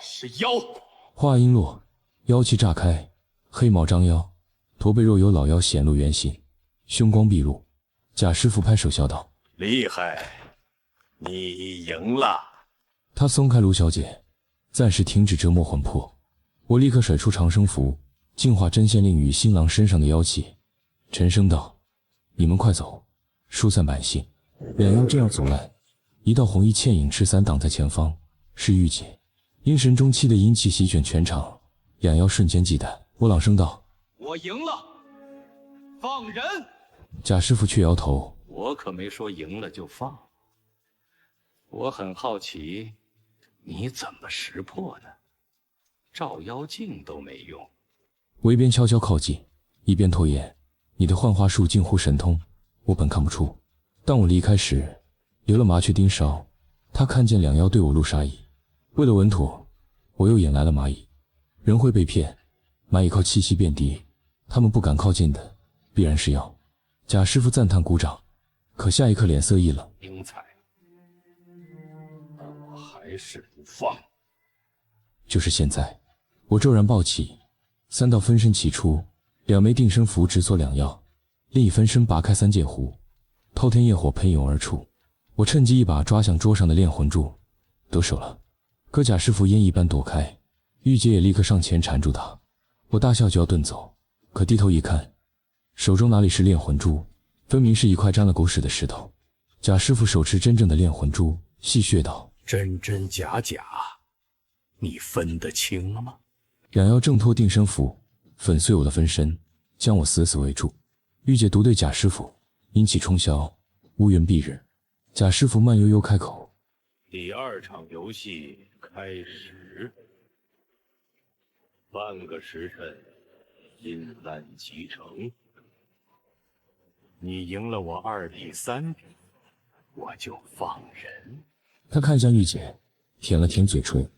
是妖。話音落，妖氣炸開，黑毛張腰，駝背肉油老妖顯露原形，凶光畢露。假師傅拍手笑道：“厲害，你贏了。”他鬆開盧小姐，暫時停止折磨魂魄。我立刻甩出長生符，淨化真縣令與新郎身上的妖氣，沉聲道：“你們快走，疏散百姓。”2妖正要阻攔，一道紅衣倩影持傘擋在前方，是玉姐。陰神中期的陰氣席捲全場，2妖瞬間忌憚。我朗聲道：“我贏了，放人！”假師傅卻搖頭：“我可沒說贏了就放。我很好奇，你怎么识破的？照妖镜都没用。我一边悄悄靠近，一邊拖延。你的幻化術近乎神通，我本看不出。當我離開時，留了麻雀盯梢。他看見兩妖對我露殺意，為了穩妥，我又引來了螞蟻。人會被騙，螞蟻靠氣息辨敵，他們不敢靠近的，必然是妖。賈師傅讚嘆鼓掌，可下一刻臉色一冷。英才，但我還是不放。就是現在，我驟然暴起，3道分身齊出，2枚定身符直戳兩妖，另一分身拔開3界弧，滔天焰火噴湧而出。我趁機一把抓向桌上的煉魂珠，得手了。可賈師傅煙一般躲開，玉潔也立刻上前纏住他。我大笑就要遁走，可低頭一看，手中哪裡是煉魂珠，分明是一塊沾了狗屎的石頭。賈師傅手持真正的煉魂珠，戲謔道：“真真假假，你分得清了吗？”两妖挣脱定身符，粉碎我的分身，將我死死圍住。玉姐獨對賈師傅，陰氣沖霄，烏雲蔽日。賈師傅慢悠悠開口：“第2場遊戲開始，半個時辰，金蘭集成。你贏了我2比3比，我就放人。”他看向玉姐，舔了舔嘴唇：“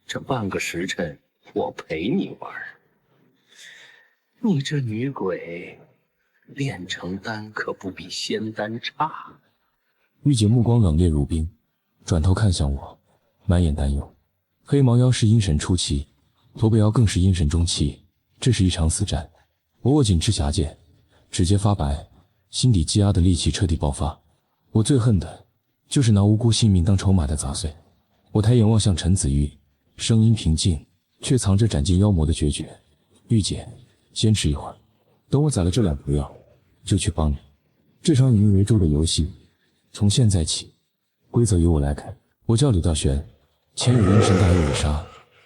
這半個時辰，我陪你玩。你這女鬼，煉成丹可不比仙丹差。”玉姐目光冷冽如冰，轉頭看向我，滿眼擔憂。黑毛妖是陰神初期，駝背妖更是陰神中期，這是一場死戰。我握緊赤霞劍，指節發白，心底積壓的戾氣徹底爆發。我最恨的就是拿無辜性命當籌碼的雜碎。我抬眼望向陳子玉，聲音平靜，卻藏着斬盡妖魔的決絕。玉姐，堅持一會兒，等我宰了這2頭妖，就去幫你。這場引以為周的遊戲，從現在起，規則由我來改。我叫李道玄，前有陰神大妖尾殺，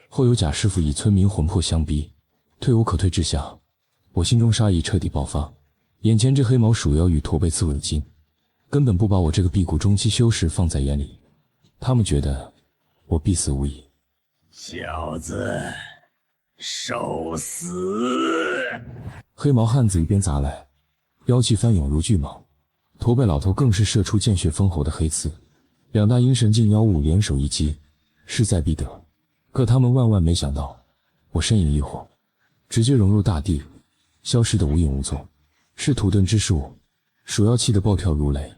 後有賈師傅以村民魂魄相逼，退無可退之下，我心中殺意徹底爆發。眼前這黑毛鼠妖與駝背刺蝟精，根本不把我這個辟谷中期修士放在眼裡，他們覺得我必死無疑。小子，受死！黑毛漢子一邊砸來，妖氣翻湧如巨蟒。駝背老頭更是射出見血封喉的黑刺，2大陰神境妖物聯手一擊，勢在必得。可他們萬萬沒想到，我身影一晃，直接融入大地，消失得無影無蹤。是土遁之術，鼠妖氣得暴跳如雷，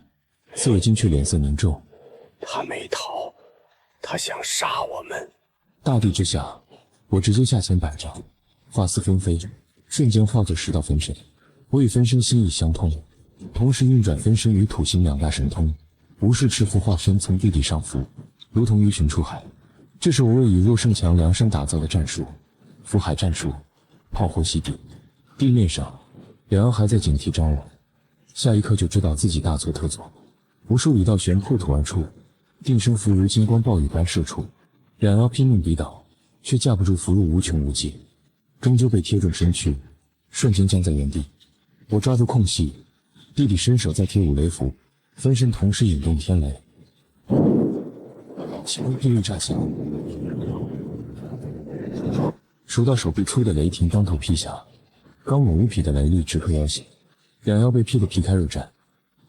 刺蝟精卻臉色凝重。他沒逃，他想殺我們。大地之下，我直接下前100丈，髮絲紛飛，瞬間化作10道分身。我與分身心意相通，同時運轉分身與土行2大神通，無數赤符化身從地底上浮，如同魚群出海。這是我為以弱勝強量身打造的戰術，浮海戰術，炮火洗地。地面上，兩妖還在警惕張望，下一刻就知道自己大錯特錯。無數李道玄破土而出，定身符如金光暴雨般射出，兩妖拼命抵擋，卻架不住符籙無窮無盡，終究被貼中身軀，瞬間僵在原地。我抓住空隙，弟弟伸手再貼5雷符，分身同時引動天雷，其中霹靂炸響，數到手臂粗的雷霆當頭劈下，剛猛無匹的雷力直撲妖血，兩妖被劈得皮開肉綻，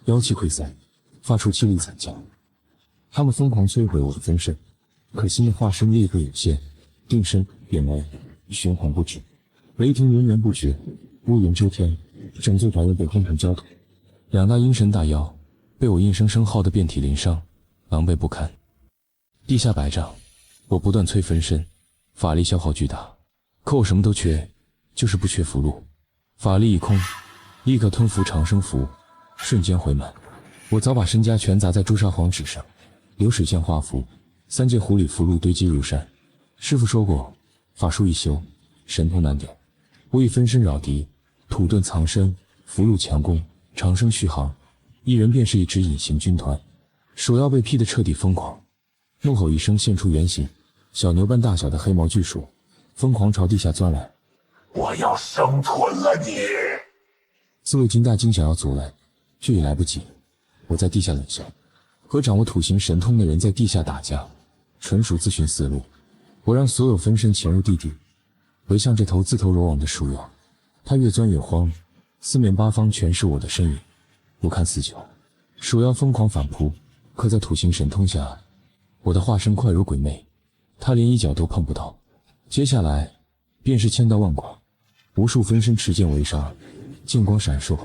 妖氣潰散，發出淒厲慘叫。他們瘋狂摧毀我的分身，可惜那化身力度有限，定身、點雷循環不止，雷霆源源不絕，烏雲遮天，整座宅院被轟成焦土。2大陰神大妖被我硬生生耗得遍體鱗傷，狼狽不堪。地下100丈，我不斷催分身，法力消耗巨大，可我什麼都缺，就是不缺符籙。法力一空，立刻吞服長生符，瞬間回滿。我早把身家全砸在朱砂黃紙上，流水線畫符，3界湖裡符籙堆積如山。師父說過，法術一修，神通難點。我以分身擾敵，土遁藏身，符籙強攻，長生續航，一人便是一支隱形軍團。鼠妖被劈得徹底瘋狂，怒吼一聲現出原形，小牛般大小的黑毛巨鼠瘋狂朝地下鑽來。我要生吞了你！刺蝟精大驚想要阻攔，卻已來不及。我在地下冷笑，和掌握土行神通的人在地下打架，純屬自尋死路。我讓所有分身潛入地底，圍向這頭自投羅網的鼠妖。它越鑽越慌，四面八方全是我的身影，不堪四九。鼠妖瘋狂反撲，可在土行神通下，我的化身快如鬼魅，它連一腳都碰不到。接下來便是千刀萬剐，無數分身持劍圍殺，劍光閃爍，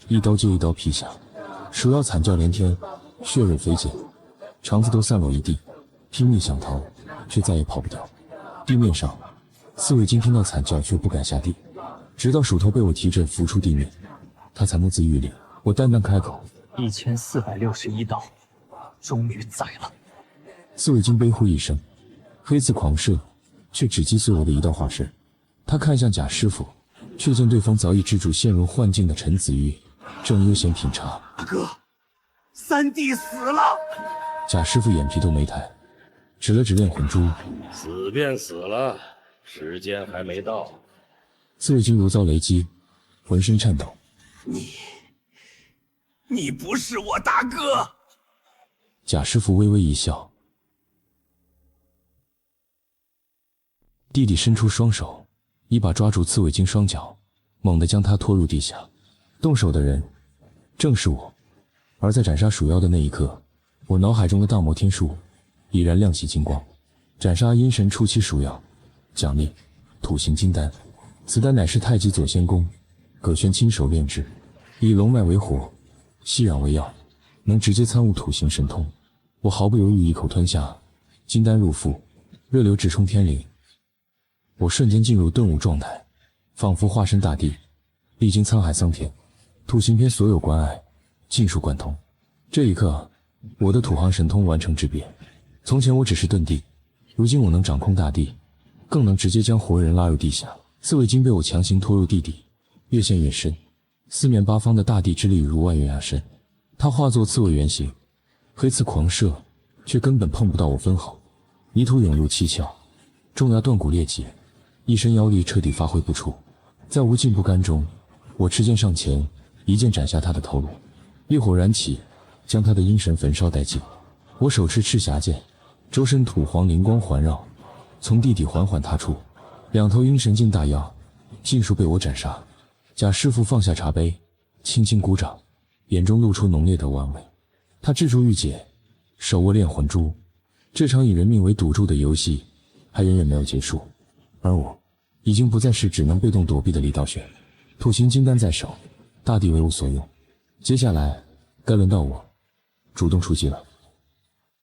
一刀接一刀劈下。鼠妖慘叫連天，血肉飛濺，腸子都散落一地，拼命想逃，卻再也跑不掉。地面上，刺蝟精聽到慘叫卻不敢下地，直到鼠頭被我提着浮出地面，他才目眦欲裂。我淡淡開口：1461刀，終於宰了。刺蝟精悲呼一聲，黑刺狂射，卻只擊碎我的一道化身。他看向賈師傅，卻見對方早已制住陷入幻境的陳子玉，正悠閒品茶。大哥，三弟死了！賈師傅眼皮都沒抬，指了指煉魂珠：死便死了，时間還沒到。刺蝟精如遭雷擊，渾身顫抖。你不是我大哥！賈師傅微微一笑。弟弟伸出双手，一把抓住刺蝟精双脚，猛地将他拖入地下。动手的人正是我。而在斩殺鼠妖的那一刻，我腦海中的大摩天術已然亮起金光。斩殺陰神初期鼠妖，獎勵土行金丹。此丹乃是太极左仙功，葛軒親手煉制，以龍脈為火，息壤為藥，能直接參悟土行神通。我毫不猶豫一口吞下，金丹入腹，熱流直衝天靈。我瞬間進入頓悟狀態，仿佛化身大地，歷經滄海桑田，土行篇所有關隘盡數貫通。這一刻，我的土行神通完成質變。從前我只是遁地，如今我能掌控大地，更能直接將活人拉入地下。刺蝟精被我強行拖入地底，越陷越深，四面八方的大地之力如萬月壓身。它化作刺蝟原形，黑刺狂射，卻根本碰不到我分毫。泥土湧入七竅，重壓斷骨裂解，一身妖力徹底發揮不出。在無盡不甘中，我持劍上前，一劍斬下他的頭顱，烈火燃起，將他的陰神焚燒殆盡。我手持赤霞劍，周身土黃靈光環繞，從地底緩緩踏出。兩頭陰神境大妖盡數被我斬殺。賈師傅放下茶杯，輕輕鼓掌，眼中露出濃烈的玩味。他制住玉解，手握煉魂珠。這場以人命為賭注的遊戲還遠遠沒有結束，而我已經不再是只能被動躲避的李道玄。土行金丹在手，大地為我所用。接下來該輪到我主動出擊了。